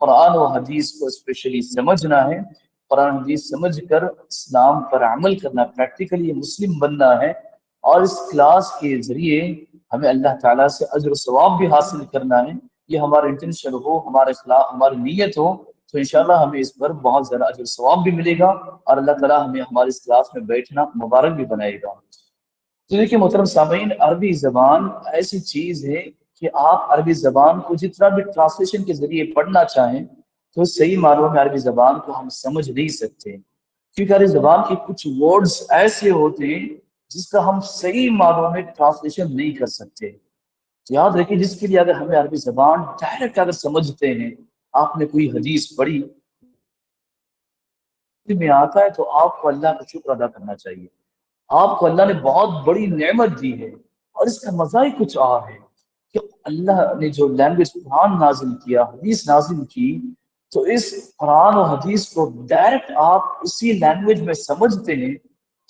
قرآن و حدیث کو اسپیشلی سمجھنا ہے، قرآن حدیث سمجھ کر اسلام پر عمل کرنا، پریکٹیکلی مسلم بننا ہے. اور اس کلاس کے ذریعے ہمیں اللہ تعالیٰ سے اجر و ثواب بھی حاصل کرنا ہے. یہ ہمارا انٹینشن ہو، ہمارے خلاف ہماری نیت ہو تو انشاءاللہ ہمیں اس پر بہت زیادہ اجر ثواب بھی ملے گا اور اللہ تعالیٰ ہمیں ہمارے اس کلاس میں بیٹھنا مبارک بھی بنائے گا۔ تو دیکھیے محترم سامعین، عربی زبان ایسی چیز ہے کہ آپ عربی زبان کو جتنا بھی ٹرانسلیشن کے ذریعے پڑھنا چاہیں تو صحیح معنوں میں عربی زبان کو ہم سمجھ نہیں سکتے، کیونکہ عربی زبان کے کچھ ورڈز ایسے ہوتے ہیں جس کا ہم صحیح معنوں میں ٹرانسلیشن نہیں کر سکتے۔ یاد رکھیے، جس کے لیے اگر ہمیں عربی زبان ڈائریکٹ اگر سمجھتے ہیں، آپ نے کوئی حدیث پڑھی میں آتا ہے تو آپ کو اللہ کا شکر ادا کرنا چاہیے۔ آپ کو اللہ نے بہت بڑی نعمت دی ہے اور اس کا مزہ ہی کچھ اور ہے کہ اللہ نے جو لینگویج قرآن نازل کیا، حدیث نازل کی، تو اس قرآن و حدیث کو ڈائریکٹ آپ اسی لینگویج میں سمجھتے ہیں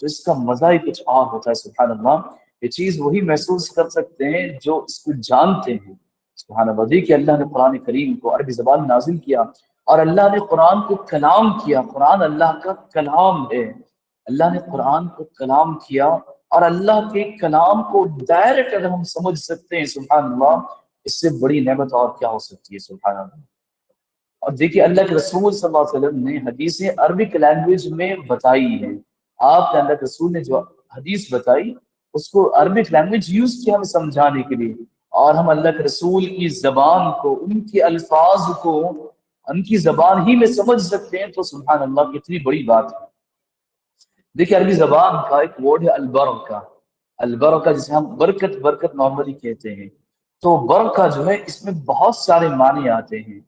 تو اس کا مزہ ہی کچھ اور ہوتا ہے۔ سبحان اللہ، یہ چیز وہی محسوس کر سکتے ہیں جو اس کو جانتے ہیں۔ سبحان اللہ، دیکھیے اللہ نے قرآن کریم کو عربی زبان نازل کیا اور اللہ نے قرآن کو کلام کیا۔ قرآن اللہ کا کلام ہے، اللہ نے قرآن کو کلام کیا اور اللہ کے کلام کو ڈائریکٹ اگر ہم سمجھ سکتے ہیں، سبحان اللہ، اس سے بڑی نعمت اور کیا ہو سکتی ہے۔ سبحان اللہ۔ اور دیکھیے اللہ کے رسول صلی اللہ علیہ وسلم نے حدیثیں عربک لینگویج میں بتائی ہیں۔ آپ کے اللہ کے رسول نے جو حدیث بتائی اس کو عربک لینگویج یوز کیا ہمیں سمجھانے کے لیے، اور ہم اللہ کے رسول کی زبان کو، ان کے الفاظ کو ان کی زبان ہی میں سمجھ سکتے ہیں، تو سبحان اللہ کتنی بڑی بات ہے۔ دیکھیے عربی زبان کا ایک ورڈ ہے البرکہ۔ البرکہ جسے ہم برکت برکت نارملی کہتے ہیں، تو برکہ جو ہے اس میں بہت سارے معنی آتے ہیں۔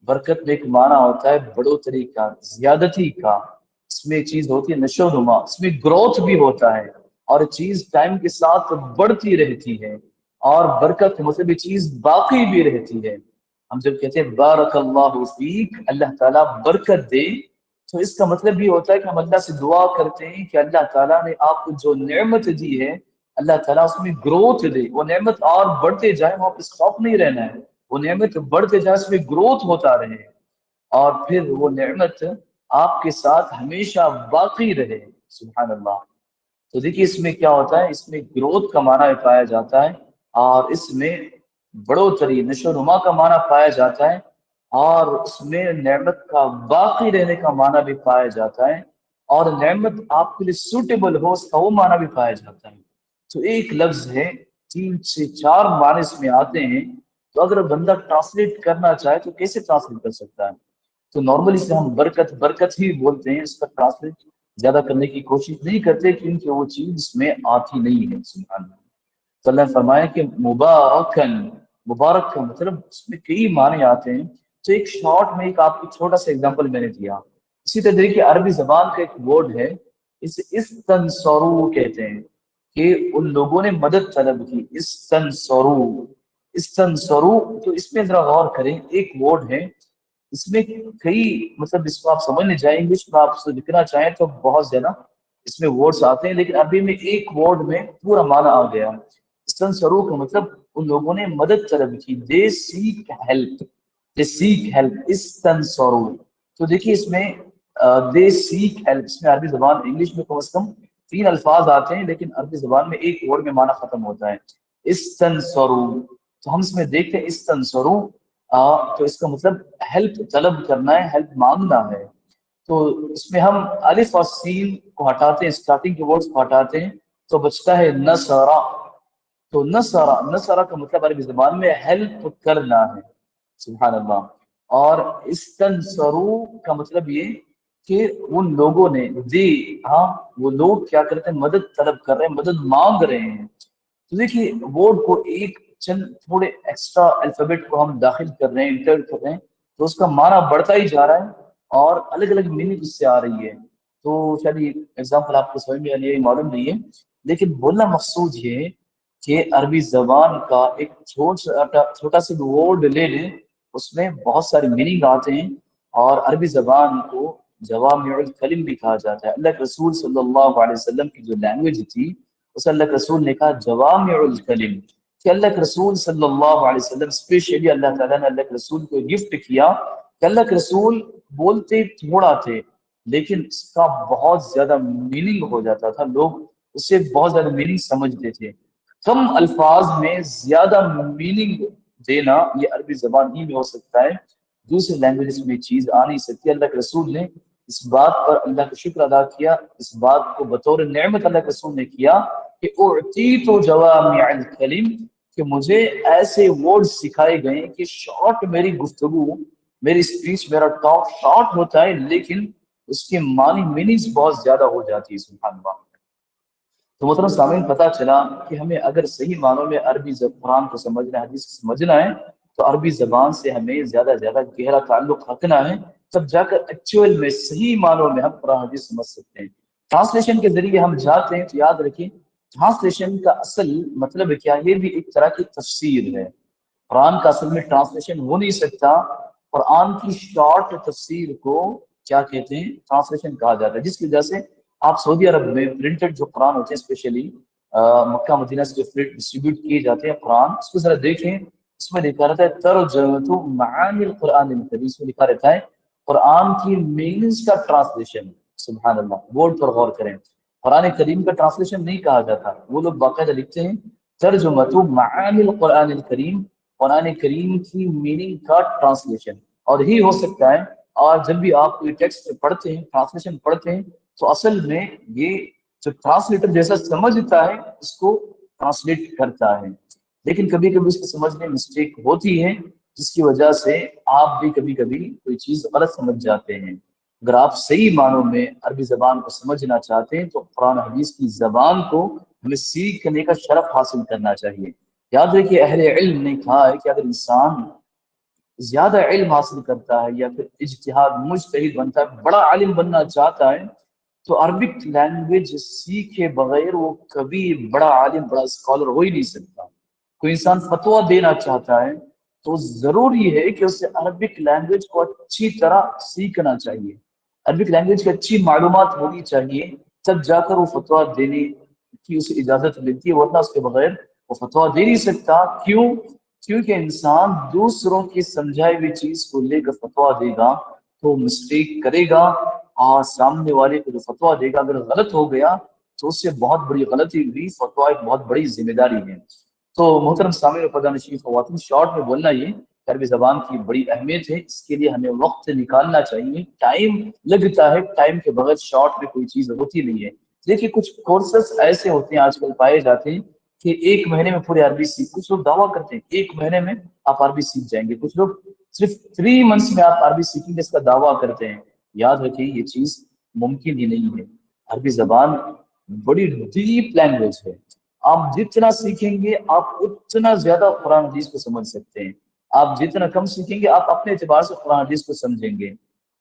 برکت میں ایک معنی ہوتا ہے بڑھوتری کا، زیادتی کا، اس میں چیز ہوتی ہے نشو و نما، اس میں گروتھ بھی ہوتا ہے اور چیز ٹائم کے ساتھ بڑھتی رہتی ہے، اور برکت مطلب یہ چیز باقی بھی رہتی ہے۔ ہم جب کہتے ہیں بارک اللہ فیک، اللہ تعالیٰ برکت دے، تو اس کا مطلب بھی ہوتا ہے کہ ہم اللہ سے دعا کرتے ہیں کہ اللہ تعالیٰ نے آپ کو جو نعمت دی ہے اللہ تعالیٰ اس میں گروتھ دے، وہ نعمت اور بڑھتے جائے، وہاں پہ اسٹاپ نہیں رہنا ہے، وہ نعمت بڑھتے جائے، اس میں گروتھ ہوتا رہے اور پھر وہ نعمت آپ کے ساتھ ہمیشہ باقی رہے۔ سبحان اللہ۔ تو دیکھیے اس میں کیا ہوتا ہے، اس میں گروتھ کا معنی پایا جاتا ہے اور اس میں بڑھوتری، نشو و نما کا معنی پایا جاتا ہے، اور اس میں نعمت کا باقی رہنے کا معنی بھی پایا جاتا ہے، اور نعمت آپ کے لیے سوٹیبل ہو اس کا وہ معنی بھی پایا جاتا ہے۔ تو ایک لفظ ہے، 3 سے 4 معنی اس میں آتے ہیں، تو اگر بندہ ٹرانسلیٹ کرنا چاہے تو کیسے ٹرانسلیٹ کر سکتا ہے؟ تو نارملی سے ہم برکت برکت ہی بولتے ہیں، اس کا ٹرانسلیٹ زیادہ کرنے کی کوشش نہیں کرتے کیونکہ وہ چیز اس میں آتی نہیں ہے۔ سبحان اللہ۔ تو اللہ نے فرمایا کہ مبارکن، مبارک کا مطلب اس میں کئی معنی آتے ہیں۔ تو ایک شارٹ میں ایک آپ کو چھوٹا سا ایگزامپل میں نے دیا۔ اسی طرح دیکھیے عربی زبان کا ایک ورڈ ہے، اسے استنصروا کہتے ہیں، کہ ان لوگوں نے مدد طلب کی۔ استنصروا، استنصروا، تو اس میں ذرا غور کریں، ایک ورڈ ہے، اس میں کئی مطلب اس کو آپ سمجھنے جائیں، انگلش میں آپ سے لکھنا چاہیں تو بہت زیادہ اس میں ورڈز آتے ہیں، لیکن عربی میں ایک ورڈ میں پورا معنی آ گیا۔ استنصروا کا مطلب ان لوگوں نے مدد طلب کی، they seek help، they seek help، استنصروا۔ تو دیکھیے اس میں they seek help، اس میں عربی زبان، انگلش میں کم از کم 3 الفاظ آتے ہیں، لیکن عربی زبان میں ایک ورڈ میں معنی ختم ہوتا ہے، استنصروا۔ تو ہم اس میں دیکھتے ہیں استنصروا، تو اس کا مطلب ہیلپ طلب کرنا ہے، ہیلپ مانگنا ہے۔ تو اس میں ہم الف اور سین کو ہٹاتے ہیں، اسٹارٹنگ کے ورڈز کو ہٹاتے ہیں تو بچتا ہے نصرہ۔ تو نصرہ، نصرہ کا مطلب عربی زبان میں ہیلپ کرنا ہے۔ سبحان اللہ۔ اور استنصروا کا مطلب یہ کہ ان لوگوں نے، وہ لوگ کیا کرتے ہیں، مدد طلب کر رہے ہیں، مدد مانگ رہے ہیں۔ تو دیکھیے ورڈ کو ایک چند تھوڑے ایکسٹرا الفابیٹ کو ہم داخل کر رہے ہیں، انٹر کر رہے ہیں، تو اس کا معنی بڑھتا ہی جا رہا ہے اور الگ الگ میننگ اس سے آ رہی ہے۔ تو شاید یہ ایگزامپل آپ کو سمجھ میں آنے معلوم نہیں ہے، لیکن بولنا مقصود یہ ہے کہ عربی زبان کا ایک چھوٹا سا ورڈ لے لیں، اس میں بہت سارے میننگ آتے ہیں، اور عربی زبان کو جوامع الکلم بھی کہا جاتا ہے۔ اللہ کے رسول صلی اللہ علیہ وسلم کی جو لینگویج تھی اس اللہ کے رسول نے کہا جوامع الکلم، کہ اللہ کے رسول صلی اللہ علیہ وسلم اسپیشلی اللہ تعالیٰ نے اللہ کے رسول کو گفٹ کیا کہ اللہ کے رسول بولتے تھوڑا تھے لیکن اس کا بہت زیادہ میننگ ہو جاتا تھا، لوگ اسے بہت زیادہ میننگ سمجھتے تھے۔ کم الفاظ میں زیادہ میننگ دینا یہ عربی زبان ہی میں ہو سکتا ہے۔ دوسری لینگویج میں چیز آ نہیں سکتی۔ اللہ کے رسول نے اس بات پر اللہ کا شکر ادا کیا، اس بات کو بطور نعمت اللہ کے رسول نے کیا کہ اعطیت جوامع الکلم، کہ مجھے ایسے ورڈ سکھائے گئے کہ شارٹ میری گفتگو، میری اسپیچ، میرا ٹاک شارٹ ہوتا ہے لیکن اس کے معنی میننگز بہت زیادہ ہو جاتی ہے۔ سبحان اللہ۔ تو محترم سامعین، پتہ چلا کہ ہمیں اگر صحیح معنوں میں عربی قرآن کو سمجھنا ہے، حدیث کو سمجھنا ہے، تو عربی زبان سے ہمیں زیادہ زیادہ گہرا تعلق رکھنا ہے، تب جا کر ایکچوئل میں صحیح معنوں میں ہم قرآن حدیث سمجھ سکتے ہیں۔ ٹرانسلیشن کے ذریعے ہم جاتے ہیں تو یاد رکھیں ٹرانسلیشن کا اصل مطلب کیا ہے؟ یہ بھی ایک طرح کی تفسیر ہے۔ قرآن کا اصل میں ٹرانسلیشن ہو نہیں سکتا، قرآن کی شارٹ تفسیر کو کیا کہتے ہیں؟ ٹرانسلیشن کہا جاتا ہے، جس کی وجہ سے آپ سعودی عرب میں پرنٹڈ جو قرآن ہوتے ہیں، اسپیشلی مکہ مدینہ سے جو ڈسٹریبیوٹ کیے جاتے ہیں قرآن، اس کو ذرا دیکھیں، اس میں لکھا رہتا ہے ترجمۃ معانی القرآن الکریم، اس میں لکھا رہتا ہے قرآن کی میننگز کا ٹرانسلیشن۔ سبحان اللہ، ورڈ پر غور کریں، قرآن کریم کا ٹرانسلیشن نہیں کہا جاتا، وہ لوگ باقاعدہ لکھتے ہیں ترجمۃ معانی القرآن الکریم، قرآن کریم کی میننگ کا ٹرانسلیشن۔ اور یہی ہو سکتا ہے، اور جب بھی آپ کوئی ٹیکسٹ پڑھتے ہیں، ٹرانسلیشن پڑھتے ہیں، تو اصل میں یہ جو ٹرانسلیٹر جیسا سمجھتا ہے اس کو ٹرانسلیٹ کرتا ہے، لیکن کبھی کبھی اس کو سمجھنے میں مسٹیک ہوتی ہے، جس کی وجہ سے آپ بھی کبھی کبھی کوئی چیز غلط سمجھ جاتے ہیں۔ اگر آپ صحیح معنوں میں عربی زبان کو سمجھنا چاہتے ہیں تو قرآن حدیث کی زبان کو ہمیں سیکھنے کا شرف حاصل کرنا چاہیے۔ یاد رکھیے اہل علم نے کہا ہے کہ اگر انسان زیادہ علم حاصل کرتا ہے یا پھر اجتہاد مجتہد بنتا ہے، بڑا عالم بننا چاہتا ہے، تو عربک لینگویج سیکھے بغیر وہ کبھی بڑا عالم، بڑا اسکالر ہو ہی نہیں سکتا۔ کوئی انسان فتویٰ دینا چاہتا ہے تو ضروری ہے کہ اسے عربک لینگویج کو اچھی طرح سیکھنا چاہیے، عربک لینگویج کی اچھی معلومات ہونی چاہیے، تب جا کر وہ فتویٰ دینے کی اسے اجازت ملتی ہے، ورنہ اس کے بغیر وہ فتویٰ دے نہیں سکتا۔ کیوں؟ کیونکہ انسان دوسروں کی سمجھائی ہوئی چیز کو لے کر فتویٰ دے گا تو مسٹیک کرے گا، اور سامنے والے کو جو فتویٰ دے گا اگر غلط ہو گیا تو اس سے بہت بڑی غلطی ہوئی، فتویٰ ایک بہت بڑی ذمہ داری ہے۔ تو محترم سامعین و پردہ نشین خواتین، شارٹ میں بولنا یہ عربی زبان کی بڑی اہمیت ہے، اس کے لیے ہمیں وقت نکالنا چاہیے، ٹائم لگتا ہے، ٹائم کے بغیر شارٹ میں کوئی چیز ہوتی نہیں ہے۔ دیکھیے کچھ کورسز ایسے ہوتے ہیں آج کل پائے جاتے ہیں کہ ایک مہینے میں پورے عربی سیکھ، کچھ لوگ دعویٰ کرتے ہیں ایک مہینے میں آپ عربی سیکھ جائیں گے، کچھ لوگ صرف 3 منتھس میں آپ عربی سیکھیں گے، اس کا دعویٰ کرتے ہیں۔ یاد رکھیے یہ چیز ممکن ہی نہیں ہے۔ عربی زبان بڑی ڈیپ لینگویج ہے، آپ جتنا سیکھیں گے آپ اتنا زیادہ قرآن حدیث کو سمجھ سکتے ہیں، آپ جتنا کم سیکھیں گے آپ اپنے اعتبار سے قرآن حدیث کو سمجھیں گے،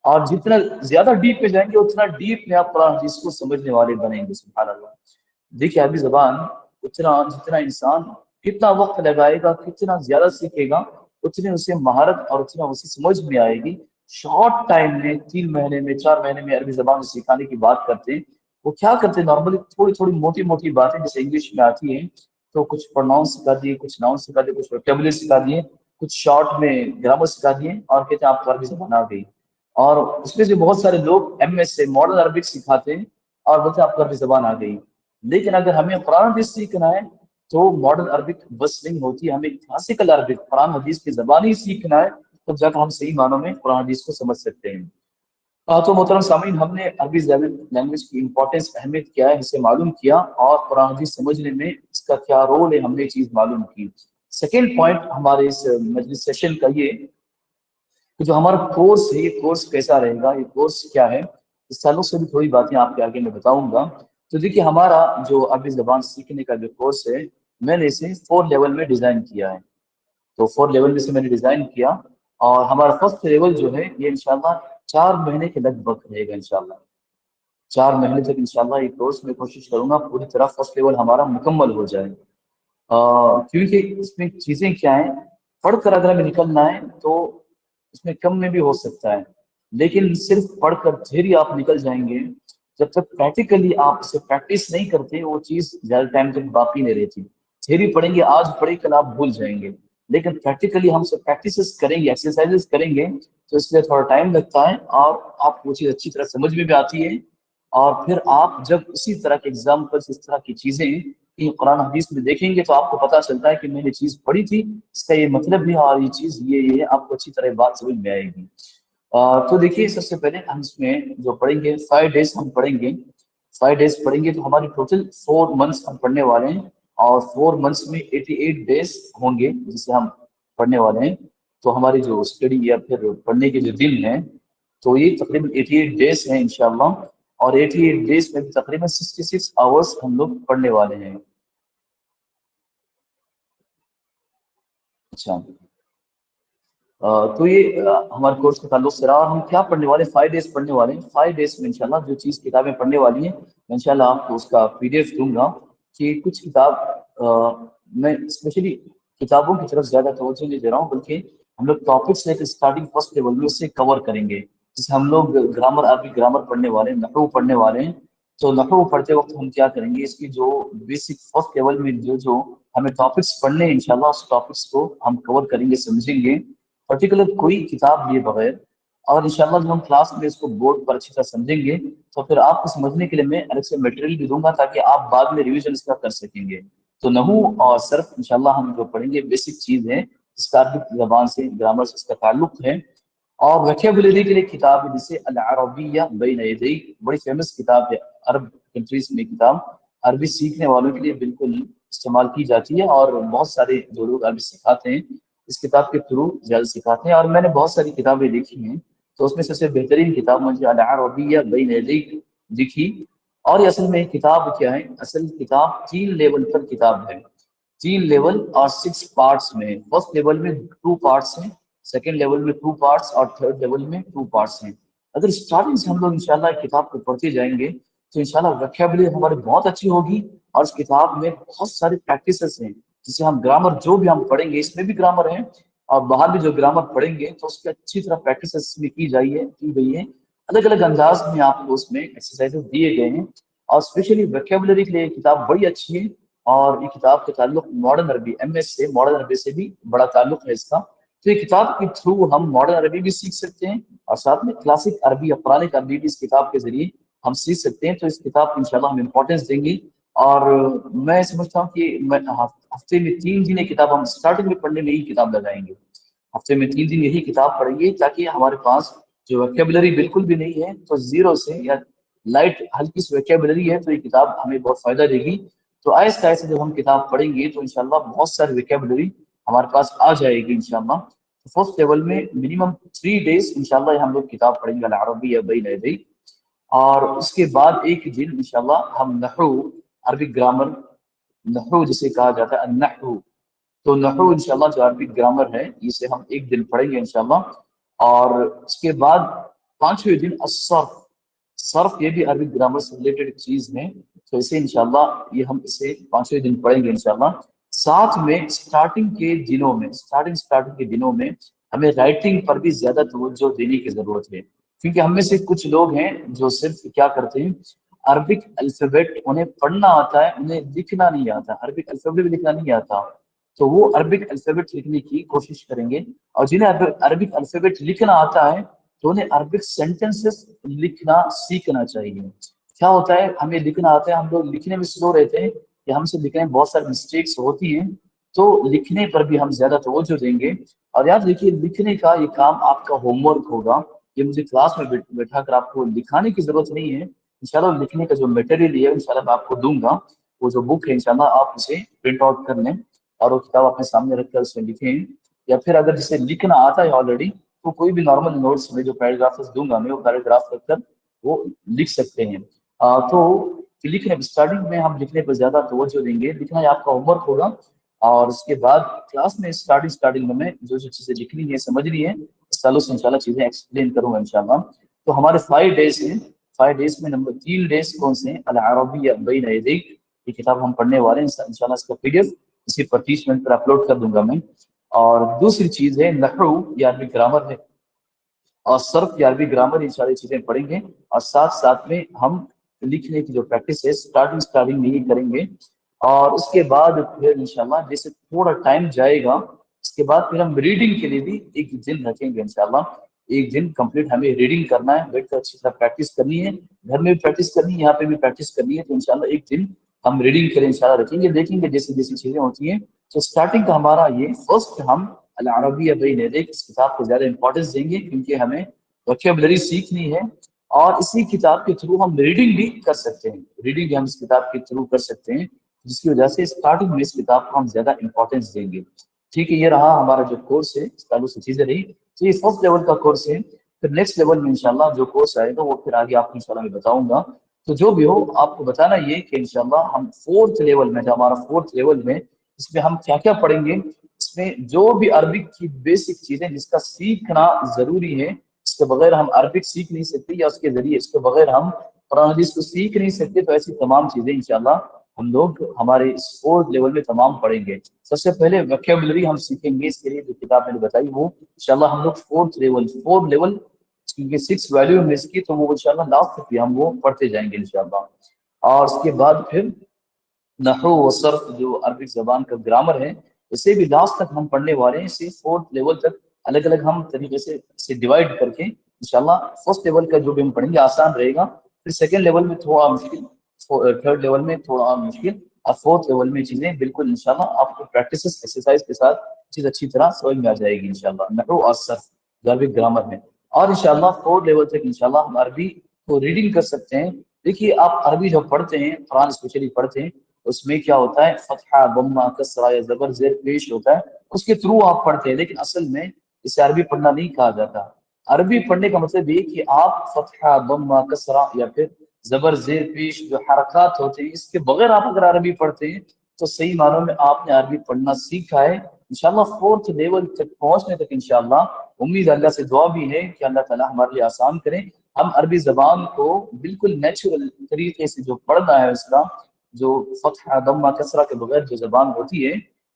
اور جتنا زیادہ ڈیپ میں جائیں گے اتنا ڈیپ میں آپ قرآن حدیث کو سمجھنے والے بنیں گے۔ سبحان اللہ۔ دیکھیے عربی زبان جتنا انسان کتنا وقت لگائے گا، کتنا زیادہ سیکھے گا، اتنے اسے مہارت اور اتنا اسے سمجھ میں آئے گی۔ شارٹ ٹائم میں 3 مہینے میں 4 مہینے میں عربی زبان سکھانے کی بات کرتے ہیں، وہ کیا کرتے ہیں نارملی تھوڑی تھوڑی موٹی موٹی باتیں جیسے انگلش میں آتی ہیں تو کچھ پروناؤنس سکھا دیے، کچھ ناؤن سکھا دیے، کچھ ووکیبلری سکھا دیے، کچھ شارٹ میں گرامر سکھا دیے، اور کہتے ہیں آپ کو عربی زبان آ گئی۔ اور اس میں سے بہت سارے لوگ ایم ایس سے ماڈرن عربک سکھاتے ہیں اور بولتے ہیں آپ کو عربی زبان آ گئی۔ لیکن اگر ہمیں قرآن حدیث سیکھنا ہے تو ماڈرن عربک بس نہیں ہوتی، ہمیں کلاسیکل عربک قرآن حدیث کی زبان ہی سیکھنا ہے، تب جا کر ہم صحیح معنوں میں قرآن حدیث کو سمجھ سکتے ہیں۔ تو محترم سامعین، ہم نے عربی لینگویج کی امپورٹنس، اہمیت کیا ہے اسے معلوم کیا، اور قرآن حدیث سمجھنے میں اس کا کیا رول ہے ہم نے چیز معلوم کی۔ سیکنڈ پوائنٹ ہمارے اس مجلس سیشن کا یہ کہ جو ہمارا کورس ہے یہ کورس کیسا رہے گا، یہ کورس کیا ہے، اس تعلق سے بھی تھوڑی باتیں آپ کے آگے میں بتاؤں گا۔ تو دیکھیے ہمارا جو عربی زبان سیکھنے کا جو کورس ہے میں نے اسے 4 لیول میں ڈیزائن کیا ہے، تو 4 لیول میں سے میں نے ڈیزائن کیا، اور ہمارا فرسٹ لیول جو ہے یہ انشاءاللہ 4 مہینے کے لگ بھگ رہے گا انشاءاللہ۔ 4 مہینے تک انشاءاللہ یہ کورس میں کوشش کروں گا پوری طرح فرسٹ لیول ہمارا مکمل ہو جائے، کیونکہ اس میں چیزیں کیا ہیں، پڑھ کر اگر ہمیں نکلنا ہے تو اس میں کم میں بھی ہو سکتا ہے، لیکن صرف پڑھ کر تھیوری آپ نکل جائیں گے، جب تک پریکٹیکلی آپ اسے پریکٹس نہیں کرتے وہ چیز زیادہ ٹائم تک باقی نہیں رہتی۔ تھیوری پڑھیں گے آج پڑھیں کل آپ بھول جائیں گے، لیکن پریکٹیکلی ہم سے پریکٹسز کریں گے، ایکسرسائزز کریں گے، تو اس لیے تھوڑا ٹائم لگتا ہے، اور آپ وہ چیز اچھی طرح سمجھ میں بھی آتی ہے، اور پھر آپ جب اسی طرح کے ایگزامپلس، اس طرح کی چیزیں قرآن حدیث میں دیکھیں گے تو آپ کو پتہ چلتا ہے کہ میں نے چیز پڑھی تھی، اس کا یہ مطلب بھی اور یہ چیز یہ آپ کو اچھی طرح بات سمجھ میں آئے گی۔ تو دیکھیے سب سے پہلے ہم اس میں جو پڑھیں گے 5 ڈیز ہم پڑھیں گے، 5 ڈیز پڑھیں گے تو ہماری ٹوٹل 4 منتھس ہم پڑھنے والے ہیں، اور 4 منتھس میں 88 ڈیز ہوں گے جسے ہم پڑھنے والے ہیں۔ تو ہماری جو اسٹڈی یا پھر پڑھنے کے جو دن ہیں تو یہ تقریباً 88 ڈیز ہیں انشاءاللہ، اور 88 ڈیز میں تقریباً 66 آورس ہم لوگ پڑھنے والے ہیں۔ اچھا، تو یہ ہمارے کورس کے تعلق سے رہا، اور ہم کیا پڑھنے والے ہیں، 5 ڈیز پڑھنے والے ہیں۔ 5 ڈیز میں انشاءاللہ جو چیز کتابیں پڑھنے والی ہیں میں انشاءاللہ آپ کو اس کا PDF دوں گا، کہ کچھ کتاب میں اسپیشلی کتابوں کی طرف زیادہ توجہ نہیں دے رہا ہوں، بلکہ ہم لوگ ٹاپکس لے کے اسٹارٹنگ فرسٹ لیول میں اسے کور کریں گے۔ جیسے ہم لوگ گرامر، عربی گرامر پڑھنے والے ہیں، نحو پڑھنے والے ہیں، تو نحو پڑھتے وقت ہم کیا کریں گے، اس کی جو بیسک فرسٹ لیول میں جو ہمیں ٹاپکس پڑھنے ہیں انشاءاللہ اس ٹاپکس کو ہم کور کریں گے، سمجھیں گے پرٹیکولر کوئی کتاب لیے بغیر، اور انشاءاللہ جب ہم کلاس میں اس کو بورڈ پر اچھی طرح سمجھیں گے تو پھر آپ کو سمجھنے کے لیے میں الگ سے میٹیریل بھی دوں گا تاکہ آپ بعد میں ریویژن اس کا کر سکیں گے۔ تو نحو اور صرف انشاءاللہ ہم جو پڑھیں گے بیسک چیز ہے، اس کا عربی زبان سے، گرامر سے اس کا تعلق ہے۔ اور ویکیبلری کے لیے کتاب ہے جسے العربیہ بین یدیک، بڑی فیمس کتاب ہے عرب کنٹریز میں، کتاب عربی سیکھنے والوں کے لیے بالکل استعمال کی جاتی ہے، اور بہت سارے جو لوگ عربی سکھاتے ہیں اس کتاب کے تھرو زیادہ سکھاتے ہیں، اور میں نے بہت ساری کتابیں لکھی ہیں تو اس میں سب سے بہترین کتاب مجھے العربیہ بین یدیک دکھی۔ اور یہ اصل میں کتاب کیا ہے، اصل کتاب 3 لیول پر کتاب ہے، 3 لیول اور 6 پارٹس میں۔ فرسٹ لیول میں 2 پارٹس ہیں، سیکنڈ لیول میں 2 پارٹس، اور تھرڈ لیول میں 2 پارٹس ہیں۔ اگر اسٹارٹنگ سے ہم لوگ انشاءاللہ کتاب کو پڑھتے جائیں گے تو انشاءاللہ ویکیبلری ہماری بہت اچھی ہوگی، اور اس کتاب میں بہت ساری پریکٹسز ہیں، جسے ہم گرامر جو بھی ہم پڑھیں گے، اس میں بھی گرامر ہے، اور باہر بھی جو گرامر پڑھیں گے تو اس کی اچھی طرح پریکٹسز میں کی گئی ہے، الگ الگ انداز میں آپ کو اس میں ایکسرسائز دیے گئے ہیں، اور اسپیشلی ویکیبلری کے لیے کتاب بڑی اچھی ہے۔ اور یہ کتاب کا تعلق ماڈرن عربی MS سے، ماڈرن عربی سے بھی بڑا تعلق ہے اس کا۔ تو یہ کتاب کے تھرو ہم ماڈرن عربی بھی سیکھ سکتے ہیں، اور ساتھ میں کلاسک عربی یا پرانے عربی بھی اس کتاب کے ذریعے ہم سیکھ سکتے ہیں۔ تو اس کتاب کو انشاءاللہ ہم امپورٹینس دیں گے، اور میں سمجھتا ہوں کہ ہفتے میں 3 دن یہ کتاب ہم اسٹارٹنگ میں پڑھنے میں ہی کتاب لگائیں گے، ہفتے میں 3 دن یہی کتاب پڑھیں گے، تاکہ ہمارے پاس جو ویکیبلری بالکل بھی نہیں ہے تو زیرو سے یا لائٹ ہلکی سی ویکیبلری ہے تو یہ کتاب ہمیں بہت فائدہ دے گی۔ تو آہستہ آہستہ جب ہم کتاب پڑھیں گے تو انشاءاللہ بہت ساری ویکیبلری ہمارے پاس آ جائے گی انشاءاللہ۔ فرسٹ لیول میں منیمم 3 ڈیز انشاءاللہ ہم لوگ کتاب پڑھیں گے العربیہ بین یدیک، اور اس کے بعد ایک دن انشاءاللہ ہم نحو، عربی گرامر، نحو جسے کہا جاتا ہے النحو، تو نحو انشاءاللہ جو عربی گرامر ہے اسے ہم ایک دن پڑھیں گے انشاءاللہ۔ اور اس کے بعد 5ویں دن الصرف، صرف یہ بھی عربی گرامر سے ریلیٹڈ چیز ہے، تو اسے انشاءاللہ یہ ہم اسے 5ویں دن پڑھیں گے انشاءاللہ۔ ساتھ میں اسٹارٹنگ کے دنوں میں ہمیں رائٹنگ پر بھی زیادہ توجہ دینے کی ضرورت ہے، کیونکہ ہم میں سے کچھ لوگ ہیں جو صرف کیا کرتے ہیں، عربک الفابیٹ انہیں پڑھنا آتا ہے، انہیں لکھنا نہیں آتا، عربک الفابیٹ بھی لکھنا نہیں آتا، تو وہ عربک الفابیٹ لکھنے کی کوشش کریں گے۔ اور جنہیں عربک الفابیٹ لکھنا آتا ہے تو انہیں عربک سینٹنسز لکھنا سیکھنا چاہیے۔ کیا ہوتا ہے، ہمیں لکھنا آتا ہے، ہم لوگ لکھنے میں سلو رہتے ہیں، یا ہم سے لکھنے میں بہت ساری مسٹیکس ہوتی ہیں، تو لکھنے پر بھی ہم زیادہ توجہ دیں گے۔ اور یاد رکھیے لکھنے کا یہ کام آپ کا ہوم ورک ہوگا، یہ مجھے کلاس میں بیٹھا کر آپ کو دکھانے کی ضرورت نہیں ہے، انشاءاللہ لکھنے کا جو میٹیریل ہے انشاءاللہ میں آپ کو دوں گا، وہ جو بک ہے انشاءاللہ آپ اسے پرنٹ آؤٹ کر لیں اور وہ کتاب اپنے سامنے رکھ کر اس میں لکھیں، یا پھر اگر جسے لکھنا آتا ہے آلریڈی تو کوئی بھی نارمل نوٹس میں جو پیراگرافز دوں گا میں وہ پیراگراف رکھ کر وہ لکھ سکتے ہیں۔ تو لکھنے اسٹارٹنگ میں ہم لکھنے پر زیادہ توجہ دیں گے، لکھنا آپ کا ہوم ورک ہوگا، اور اس کے بعد کلاس میں اسٹارٹنگ میں جو چیزیں لکھنی ہے، سمجھنی ہے، اس تعلق سے انشاءاللہ چیزیں ایکسپلین کروں گا انشاءاللہ۔ تو ہمارے 5 ڈیز ہیں، 5 ڈیز میں نمبر 3 ڈیز کون سے ہیں، العربیہ بین یدیک، یہ کتاب ہم پڑھنے والے ہیں انشاءاللہ، اس کا PDF اسی پر 30 منٹ پر اپلوڈ کر دوں گا میں۔ اور دوسری چیز ہے نحو، یہ عربی گرامر ہے، اور صرف یہ عربی گرامر، یہ ساری چیزیں پڑھیں گے، اور ساتھ ساتھ میں ہم لکھنے کی جو پریکٹس ہے اسٹارٹنگ میں ہی کریں گے۔ اور اس کے بعد پھر انشاءاللہ جیسے تھوڑا ٹائم جائے گا اس کے بعد پھر ہم ریڈنگ کے لیے بھی ایک دن رکھیں گے انشاءاللہ، ایک دن کمپلیٹ ہمیں ریڈنگ کرنا ہے، بیٹھ کر اچھی طرح پریکٹس کرنی ہے، گھر میں بھی پریکٹس کرنی ہے، یہاں پہ بھی پریکٹس کرنی ہے، تو انشاءاللہ ایک دن ہم ریڈنگ کریں انشاءاللہ رکھیں گے، دیکھیں گے جیسی جیسی چیزیں ہوتی ہیں. تو اسٹارٹنگ کا ہمارا یہ فرسٹ ہم العربیہ بین یدیک اس کتاب کو زیادہ امپورٹنس دیں گے، کیونکہ ہمیں ووکیبلری سیکھنی ہے. اور اسی کتاب کے تھرو ہم ریڈنگ بھی کر سکتے ہیں، ریڈنگ بھی ہم اس کتاب کے تھرو کر سکتے ہیں، جس کی وجہ سے اسٹارٹنگ میں اس کتاب کو ہم زیادہ امپورٹنس دیں گے. ٹھیک ہے، یہ رہا ہمارا جو کورس ہے، اس تعلق سے چیزیں رہی. تو یہ فرسٹ لیول کا کورس ہے. پھر نیکسٹ لیول میں انشاءاللہ جو کورس آئے گا وہ پھر آگے آپ کو انشاءاللہ میں بتاؤں گا. تو جو بھی ہو آپ کو بتانا یہ کہ انشاءاللہ ہم فورتھ لیول میں، جو ہمارا فورتھ لیول میں، اس میں ہم کیا کیا پڑھیں گے. اس میں جو بھی عربک کی بیسک چیزیں جس کا سیکھنا ضروری ہے، اس کے بغیر ہم عربک سیکھ نہیں سکتے، یا اس کے ذریعے اس کے بغیر ہم قرآن حدیث کو سیکھ نہیں سکتے. تو ایسی تمام چیزیں انشاءاللہ ہم لوگ ہمارے اس فورتھ لیول میں تمام پڑھیں گے. سب سے پہلے ووکیبلری ہم سیکھیں گے. اس کے لیے جو کتاب میں نے بتائی وہ انشاءاللہ ہم لوگ فورتھ لیول کیونکہ 6 ویلیو میں اس کی، تو وہ انشاءاللہ لاسٹ تک بھی ہم وہ پڑھتے جائیں گے انشاءاللہ. اور اس کے بعد پھر نحو و صرف جو عربک زبان کا گرامر ہے، اسے بھی لاسٹ تک ہم پڑھنے والے ہیں. اسے فورتھ لیول تک الگ الگ ہم طریقے سے اسے ڈیوائڈ کر کے انشاءاللہ فرسٹ لیول کا جو بھی ہم پڑھیں گے آسان رہے گا، پھر سیکنڈ لیول میں تھوڑا مشکل، تھرڈ لیول میں تھوڑا مشکل، اور فورتھ لیول میں چیزیں بالکل انشاءاللہ آپ کو پریکٹس ایکسرسائز کے ساتھ چیز اچھی طرح سمجھ میں آ جائے گی انشاءاللہ. نحو اور صرف جو عربک گرامر ہے. اور انشاءاللہ فورتھ لیول تک انشاءاللہ ہم عربی کو ریڈنگ کر سکتے ہیں. دیکھیے آپ عربی جب پڑھتے ہیں، قرآن اسپیشلی پڑھتے ہیں، اس میں کیا ہوتا ہے، فتحہ، ضمہ، کسرہ یا زبر زیر پیش ہوتا ہے، اس کے تھرو آپ پڑھتے ہیں. لیکن اصل میں اسے عربی پڑھنا نہیں کہا جاتا. عربی پڑھنے کا مطلب یہ کہ آپ فتحہ، ضمہ، کسرہ یا پھر زبر زیر پیش جو حرکات ہوتے ہیں، اس کے بغیر آپ اگر عربی پڑھتے ہیں تو صحیح معنوں میں آپ نے عربی پڑھنا سیکھا ہے. انشاءاللہ فورتھ لیول تک پہنچنے تک انشاءاللہ امید اللہ سے دعا بھی ہے کہ اللہ تعالیٰ ہمارے لیے آسان کرے. ہم عربی زبان کو بالکل نیچرل طریقے سے جو پڑھنا ہے، اس کا جو فتح، ضمہ، کسرہ کے بغیر جو زبان ہوتی ہے،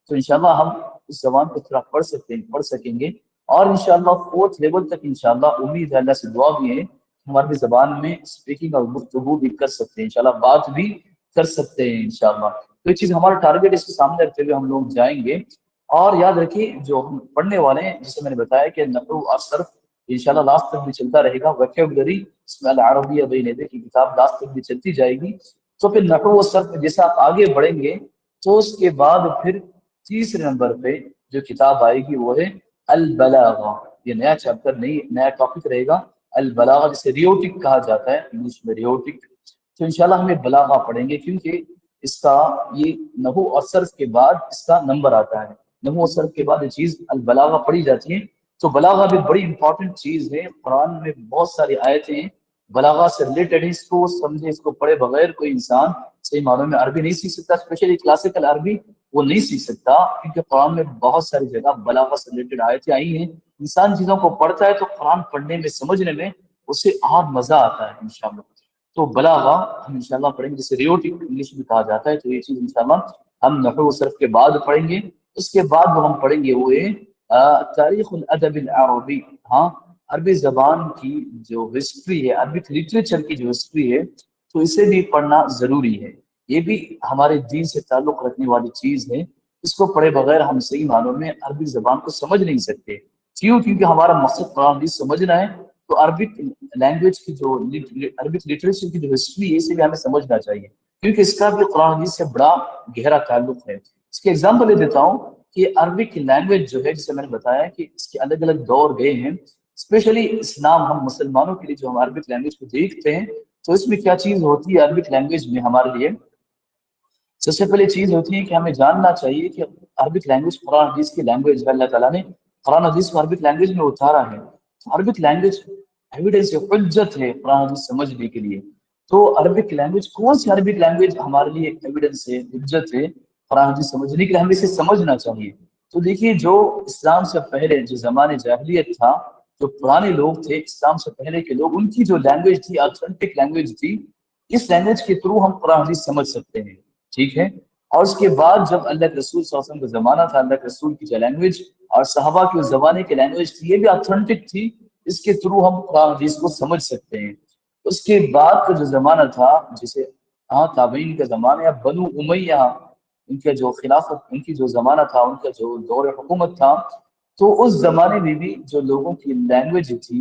تو انشاءاللہ ہم اس زبان کو تھوڑا پڑھ سکیں گے. اور انشاءاللہ فورتھ لیول تک انشاءاللہ امید ہے، اللہ سے دعا بھی ہے، ہماری زبان میں اسپیکنگ اور گفتگو بھی کر سکتے ہیں انشاءاللہ، بات بھی کر سکتے ہیں انشاءاللہ. تو یہ چیز ہمارا ٹارگیٹ، اس کے سامنے رکھتے ہوئے ہم لوگ جائیں گے. اور یاد رکھیے جو ہم پڑھنے والے ہیں، جسے میں نے بتایا کہ نحو اور صرف انشاءاللہ لاسٹ تک بھی چلتا رہے گا. ووکیبلری اس میں العربیہ بین یدیک کی کتاب لاسٹ تک بھی چلتی جائے گی. تو پھر نحو و صرف میں جیسا آپ آگے بڑھیں گے تو اس کے بعد پھر تیسرے نمبر پہ جو کتاب آئے گی وہ ہے البلاغہ. یہ نیا چیپٹر نہیں، نیا ٹاپک رہے گا البلاغہ، جسے ریوٹک کہا جاتا ہے انگلش میں، ریوٹک. تو انشاءاللہ ہمیں بلاغہ پڑھیں گے، کیونکہ اس کا یہ نحو اور صرف کے بعد اس کا نمبر آتا ہے. نحو اور صرف کے بعد یہ چیز البلاغہ پڑھی جاتی ہے. تو بلاغہ بھی بڑی امپورٹنٹ چیز ہے. قرآن میں بہت ساری آیتیں بلاغہ سے ریلیٹڈ ہیں. اس کو سمجھے، اس کو پڑھے بغیر کوئی انسان صحیح معنوں میں عربی نہیں سیکھ سکتا، اسپیشلی کلاسیکل عربی وہ نہیں سیکھ سکتا، کیونکہ قرآن میں بہت ساری جگہ بلاغہ سے ریلیٹڈ آیتیں آئی ہیں. انسان چیزوں کو پڑھتا ہے تو قرآن پڑھنے میں، سمجھنے میں اسے اور مزہ آتا ہے انشاءاللہ. تو بلاغہ ہم انشاءاللہ پڑھیں گے، جسے ریوٹک انگلش میں کہا جاتا ہے. تو یہ چیز انشاءاللہ ہم نحو و صرف کے بعد پڑھیں گے. اس کے بعد وہ ہم پڑھیں گے وہ ہے تاریخ الادب العربی. ہاں، عربی زبان کی جو ہسٹری ہے، عربک لٹریچر کی جو ہسٹری ہے، تو اسے بھی پڑھنا ضروری ہے. یہ بھی ہمارے دین سے تعلق رکھنے والی چیز ہے. اس کو پڑھے بغیر ہم صحیح معنوں میں عربی زبان کو سمجھ نہیں سکتے. کیوں؟ کیونکہ ہمارا مقصد قرآن حدیث سمجھنا ہے. تو عربک لینگویج کی جو عربک لٹریچر کی جو ہسٹری ہے، اسے بھی ہمیں سمجھنا چاہیے، کیونکہ اس کا بھی قرآن حدیث سے بڑا گہرا تعلق ہے. اس کے ایگزامپل یہ دیتا ہوں کہ عربک لینگویج جو ہے، جسے میں نے بتایا کہ اس کے الگ الگ دور گئے ہیں. اسپیشلی اسلام، ہم مسلمانوں کے لیے جو ہم عربک لینگویج کو دیکھتے ہیں، تو اس میں کیا چیز ہوتی ہے عربک لینگویج میں ہمارے لیے؟ سب سے پہلے چیز ہوتی ہے کہ ہمیں جاننا چاہیے کہ عربک لینگویج قرآن حدیث کی لینگویج ہے. اللہ تعالیٰ نے قرآن حدیث کو عربک لینگویج میں اتارا ہے. عربک لینگویج ایویڈنس ہے، حجت ہے قرآن حدیث سمجھنے کے لیے. تو عربک لینگویج، کون سی عربک لینگویج ہمارے لیے ایویڈنس ہے، حجت ہے قرآن حدیث سمجھنے کے لیے؟ ہمیں اسے سمجھنا چاہیے. تو دیکھیے، جو اسلام سے پہلے جو زمانے جاہلیت تھا، جو پرانے لوگ تھے اسلام سے پہلے کے لوگ، ان کی جو لینگویج تھی، آتھنٹک لینگویج تھی. اس لینگویج کے تھرو ہم قرآن حدیث سمجھ سکتے ہیں. ٹھیک ہے. اور اس کے بعد جب اللہ کے رسول صلی اللہ علیہ وسلم کا زمانہ تھا، اللہ کے رسول کی جو لینگویج اور صحابہ کے اس زمانے کی لینگویج تھی، یہ بھی آتھنٹک تھی. اس کے تھرو ہم قرآن حدیث کو سمجھ سکتے ہیں. اس کے بعد کا جو زمانہ تھا، جسے تابعین کا زمانہ یا بنو امیہ، ان کا جو خلافت، ان کی جو زمانہ تھا، ان کا جو دور حکومت تھا، تو اس زمانے میں بھی جو لوگوں کی لینگویج تھی،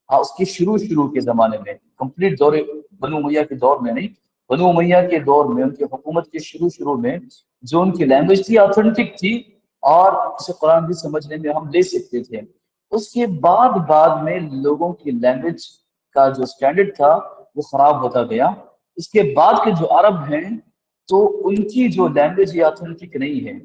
اس کے شروع کے زمانے میں، کمپلیٹ دور بنو امیہ کے دور میں نہیں، بنو امیہ کے دور میں، ان کی حکومت کے شروع میں جو ان کی لینگویج تھی آتھینٹک تھی اور اسے قرآن بھی سمجھنے میں ہم لے سکتے تھے. اس کے بعد میں لوگوں کی لینگویج کا جو اسٹینڈرڈ تھا وہ خراب ہوتا گیا. اس کے بعد کے جو عرب ہیں تو ان کی جو لینگویج یہ آتھینٹک نہیں ہے.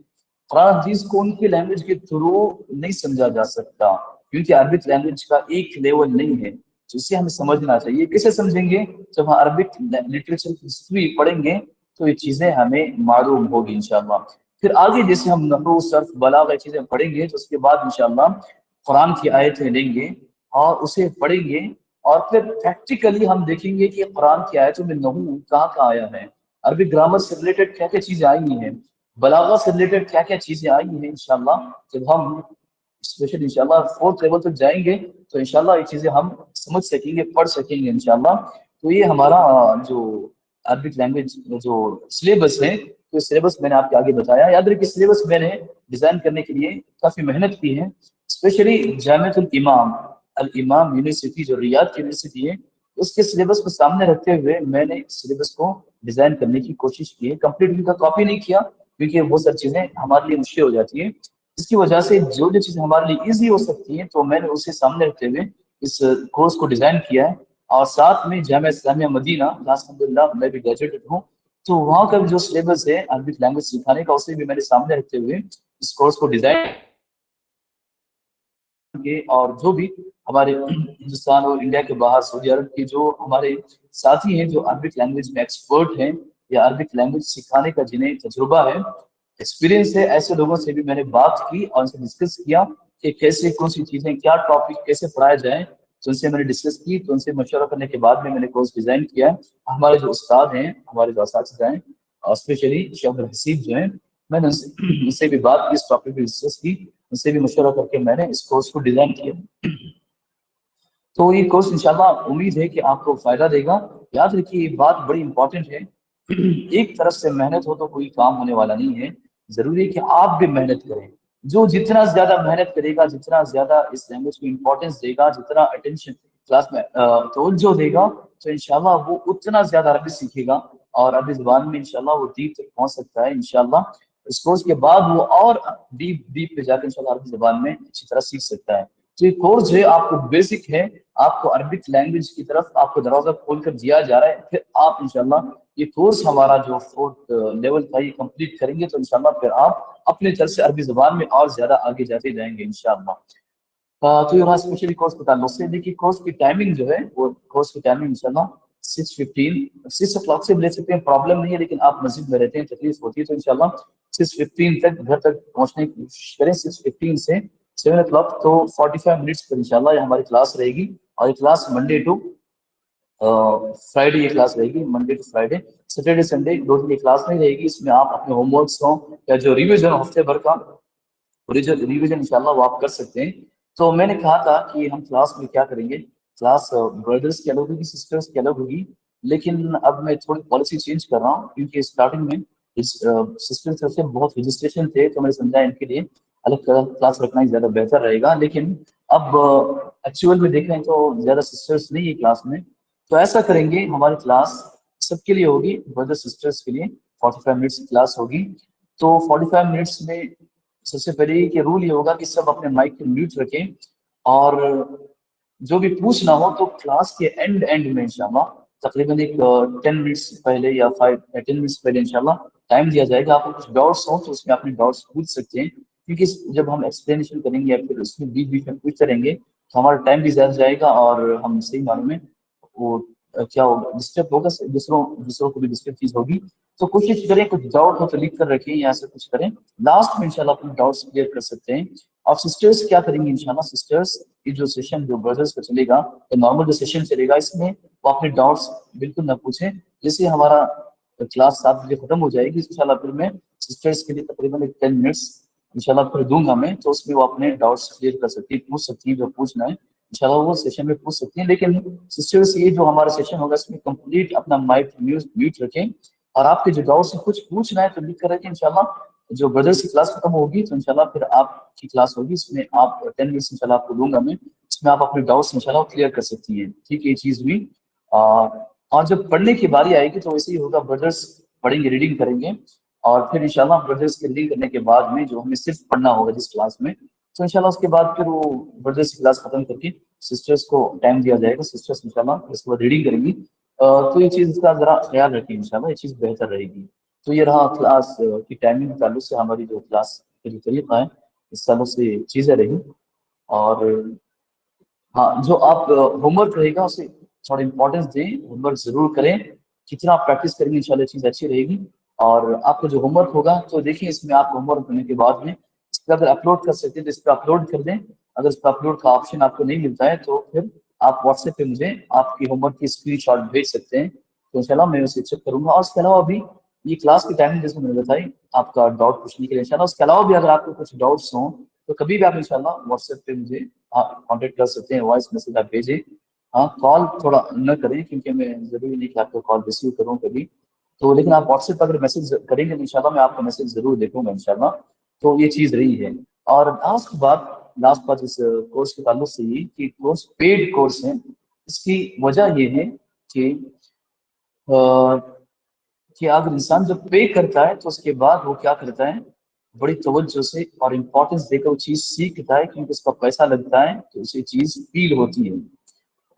قرآن حدیث کو ان کی لینگویج کے تھرو نہیں سمجھا جا سکتا، کیونکہ عربک لینگویج کا ایک لیول نہیں ہے. تو اسے ہمیں سمجھنا چاہیے. کیسے سمجھیں گے؟ جب ہم عربک لٹریچر ہسٹری پڑھیں گے تو یہ چیزیں ہمیں معلوم ہوگی انشاءاللہ. پھر آگے جیسے ہم نحو، صرف، بلاغہ چیزیں پڑھیں گے تو اس کے بعد انشاءاللہ قرآن کی آیتیں لیں گے اور اسے پڑھیں گے، اور پھر پریکٹیکلی ہم دیکھیں گے کہ قرآن کی آیتوں میں نحو کہاں آیا ہے، عربک گرامر سے ریلیٹڈ کیا کیا چیزیں آئی ہیں، بلاغہ سے ریلیٹڈ کیا کیا چیزیں آئی ہیں. انشاءاللہ جب ہم اسپیشل انشاءاللہ 4th لیول تک جائیں گے تو انشاءاللہ یہ چیزیں ہم سمجھ سکیں گے، پڑھ سکیں گے انشاءاللہ. تو یہ ہمارا جو عربک لینگویج جو سلیبس ہے، تو سلیبس میں نے آپ کے آگے بتایا. یاد رکھیے سلیبس میں نے ڈیزائن کرنے کے لیے کافی محنت کی ہے، اسپیشلی جامعۃ الامام یونیورسٹی جو ریاض کی یونیورسٹی ہے، اس کے سلیبس کو سامنے رکھتے ہوئے میں نے سلیبس کو ڈیزائن کرنے کی کوشش کی ہے. کمپلیٹ ان کا کاپی نہیں کیا کیونکہ وہ سب چیزیں ہمارے لیے مشکل ہو جاتی ہیں. اس کی وجہ سے جو چیزیں ہمارے لیے ایزی ہو سکتی ہیں تو میں نے اسے سامنے رکھتے ہوئے اس کورس کو ڈیزائن کیا ہے. اور ساتھ میں جامعہ اسلامیہ مدینہ، الحمدللہ میں بھی گریجویٹ ہوں، تو وہاں کا جو سلیبس ہے عربک لینگویج سکھانے کا، اسے بھی میں نے سامنے رکھتے ہوئے اس کورس کو ڈیزائن کے. اور جو بھی ہمارے ہندوستان اور انڈیا کے باہر سعودی عرب کے جو ہمارے ساتھی ہیں جو عربک لینگویج میں ایکسپرٹ ہیں یا عربک لینگویج سکھانے کا جنہیں تجربہ ہے، ایکسپیرینس ہے، ایسے لوگوں سے بھی میں نے بات کی اور ان سے ڈسکس کیا کہ کیسے کون سی چیزیں، کیا ٹاپک کیسے پڑھایا جائے. تو ان سے میں نے ڈسکس کی، تو ان سے مشورہ کرنے کے بعد میں نے کورس ڈیزائن کیا. ہمارے جو استاد ہیں، ہمارے جو اساتذہ ہیں، اسپیشلی شیخ عبدالحسیب جو ہیں، میں نے ان سے بھی بات کی، اس ٹاپک پہ ڈسکس کی، ان سے بھی مشورہ کر کے میں نے اس کورس کو ڈیزائن کیا. تو یہ کورس انشاءاللہ امید ہے کہ آپ کو فائدہ دے گا. یاد رکھیے یہ بات بڑی امپورٹنٹ ہے، ایک طرف سے محنت ہو تو کوئی کام ہونے والا نہیں ہے، ضروری ہے کہ آپ بھی محنت کریں. جو جتنا زیادہ محنت کرے گا، جتنا زیادہ اس لینگویج کو امپورٹنس دے گا، جتنا اٹینشن کلاس میں توجہ دے گا، تو انشاءاللہ وہ اتنا زیادہ عربی سیکھے گا اور عربی زبان میں انشاءاللہ وہ ڈیپ تک پہنچ سکتا ہے انشاءاللہ. اس کورس کے بعد وہ اور ڈیپ پہ جا کے انشاءاللہ عربی زبان میں اچھی طرح سیکھ سکتا ہے. تو یہ کورس جو ہے آپ کو بیسک ہے، آپ کو عربک لینگویج کی طرف آپ کو دروازہ کھول کر دیا جا رہا ہے. پھر آپ انشاءاللہ یہ کورس ہمارا جو 4th لیول کا یہ کمپلیٹ کریں گے تو انشاءاللہ پھر آپ اپنے طرف سے عربی زبان میں اور زیادہ آگے جاتے جائیں گے انشاءاللہ. تو یہ اسپیشلی کورس کے تعلق سے دیکھیے، کورس کی ٹائمنگ جو ہے وہ کورس کی ٹائمنگ انشاءاللہ 6 o'clock سے لے سکتے ہیں، پرابلم نہیں ہے، لیکن آپ مسجد میں رہتے ہیں تکلیف ہوتی ہے تو انشاءاللہ 6:15 تک گھر تک پہنچنے کی کوشش کریں. 6:15 سے 7 o'clock تو 45 منٹس پر انشاءاللہ یہ ہماری کلاس رہے گی. اور یہ کلاس منڈے ٹو فرائیڈے یہ کلاس رہے گی، Monday to Friday. Saturday Sunday 2 دن کی کلاس نہیں رہے گی. اس میں آپ اپنے ہوم ورکس ہوں یا جو ریویژن ہفتے بھر کا ریویژن انشاءاللہ وہ آپ کر سکتے ہیں. تو میں نے کہا تھا کہ ہم کلاس میں کیا کریں گے، کلاس بردرس کی الگ ہوگی، سسٹرس کی الگ ہوگی، لیکن اب میں تھوڑی پالیسی چینج کر رہا ہوں کیونکہ اسٹارٹنگ میں سسٹر طرف سے بہت رجسٹریشن تھے تو میں نے سمجھا ان کے لیے الگ کلاس رکھنا ہی زیادہ بہتر رہے گا. لیکن اب ایکچوئل میں دیکھیں تو زیادہ سسٹرس نہیں ہے کلاس میں، تو ایسا کریں گے ہماری کلاس سب کے لیے ہوگی، بردر سسٹرس کے لیے 45 منٹس کی کلاس ہوگی. تو 45 منٹس میں سب سے پہلے یہ کہ رول یہ ہوگا کہ سب اپنے مائک کو میوٹ رکھیں، اور جو بھی پوچھنا ہو تو کلاس کے اینڈ میں انشاءاللہ تقریباً ایک 10 منٹس پہلے یا 10 منٹس پہلے انشاءاللہ ٹائم دیا جائے گا. آپ کو کچھ ڈاؤٹس ہوں تو اس میں اپنے ڈاؤٹس پوچھ سکتے ہیں، کیونکہ جب ہم ایکسپلینیشن کریں گے یا پھر اس میں بیچ میں پوچھتے رہیں گے تو ہمارا ٹائم بھی زیادہ جائے گا اور ہم صحیح معلوم ہے وہ کیا ہوگا، ڈسٹرب ہوگا، دوسروں کو بھی ڈسٹرب چیز ہوگی. تو کوشش کریں کچھ ڈاؤٹ ہو تو لکھ کر رکھیں یا ایسا کچھ کریں، لاسٹ میں انشاءاللہ اپنے ڈاؤٹس کلیئر کر سکتے ہیں. اور سسٹرس کیا کریں گے انشاءاللہ، سسٹرس یہ جو سیشن جو برادرس کا چلے گا، نارمل جو سیشن چلے گا، اس میں وہ اپنے ڈاؤٹس بالکل نہ پوچھیں. جیسے ہمارا کلاس 7 بجے ختم ہو جائے گی انشاءاللہ پھر میں سسٹرس کے لیے تقریباً 10 منٹس انشاءاللہ پھر دوں گا میں، تو اس میں وہ اپنے ڈاؤٹس کلیئر کر سکتی ہیں، پوچھ سکتی ہیں جو پوچھنا ہے انشاءاللہ وہ سیشن میں پوچھ سکتی ہیں. لیکن سسٹرس یہ جو ہمارا سیشن ہوگا اس میں کمپلیٹ اپنا مائک میوٹ رکھیں، اور آپ کے جو ڈاؤٹس کچھ پوچھنا ہے تو لکھ کر رکھیں. انشاءاللہ جو بردرس کی کلاس ختم ہوگی تو انشاءاللہ پھر آپ کی کلاس ہوگی، اس میں آپ 10 منٹس انشاءاللہ آپ کو دوں گا میں، اس میں آپ اپنے ڈاؤٹس انشاءاللہ کلیئر کر سکتی ہیں. ٹھیک ہے، یہ چیز بھی اور جب پڑھنے کی باری آئے گی تو ویسے ہی ہوگا، بردرس پڑھیں گے، ریڈنگ کریں گے، اور پھر انشاءاللہ بردرس کی ریڈنگ کرنے کے بعد میں جو ہمیں صرف پڑھنا ہوگا جس کلاس میں، تو انشاءاللہ اس کے بعد پھر وہ بردرس کی کلاس ختم کر کے سسٹرس کو ٹائم دیا جائے گا، سسٹرس انشاءاللہ اس کے بعد ریڈنگ کریں گی۔ تو یہ چیز کا ذرا خیال رکھیں انشاءاللہ، یہ چیز بہتر رہے گی۔ تو یہ رہا کلاس کی ٹائمنگ کے تعلق سے ہماری جو کلاس کا جو طریقہ ہے، اس تعلق سے چیزیں رہی۔ اور ہاں، جو آپ ہوم ورک رہے گا اسے تھوڑا امپورٹینس دیں، ہوم ورک ضرور کریں، جتنا آپ پریکٹس کریں گے انشاءاللہ چیز اچھی رہے گی۔ اور آپ کا جو ہوم ورک ہوگا تو دیکھیں اس میں آپ ہوم ورک کرنے کے بعد میں اس پہ اگر اپلوڈ کر سکتے ہیں تو اس پہ اپلوڈ کر دیں، اگر اس پہ اپلوڈ کا آپشن آپ کو نہیں ملتا ہے تو پھر آپ واٹس ایپ پہ مجھے آپ کی ہوم ورک کی اسکرین شاٹ بھیج سکتے ہیں، تو انشاءاللہ میں اسے چیک کروں گا۔ اور اس کے علاوہ بھی یہ کلاس کی ٹائمنگ جیسے میں نے بتائی آپ کا ڈاؤٹ پوچھنے کے لیے انشاءاللہ، اس کے علاوہ بھی اگر آپ کو کچھ ڈاؤٹس ہوں تو کبھی بھی آپ انشاءاللہ واٹس ایپ پہ مجھے کانٹیکٹ کر سکتے ہیں، وائس میسج آپ بھیجیں۔ ہاں، کال تھوڑا نہ کریں کیونکہ میں ضروری نہیں کہ آپ کو کال ریسیو کروں کبھی، تو لیکن آپ واٹس ایپ پر اگر میسج کریں گے تو انشاءاللہ میں آپ کا میسج ضرور دیکھوں گا انشاءاللہ۔ تو یہ چیز رہی ہے۔ اور لاسٹ بات اس کورس کے تعلق سے یہ کہ کورس پیڈ کورس ہے، اس کی وجہ یہ ہے کہ کہ اگر انسان جب پے کرتا ہے تو اس کے بعد وہ کیا کرتا ہے، بڑی توجہ سے اور امپورٹینس دے کر وہ چیز سیکھتا ہے، کیونکہ اس کا پیسہ لگتا ہے تو اسے چیز فیل ہوتی ہے۔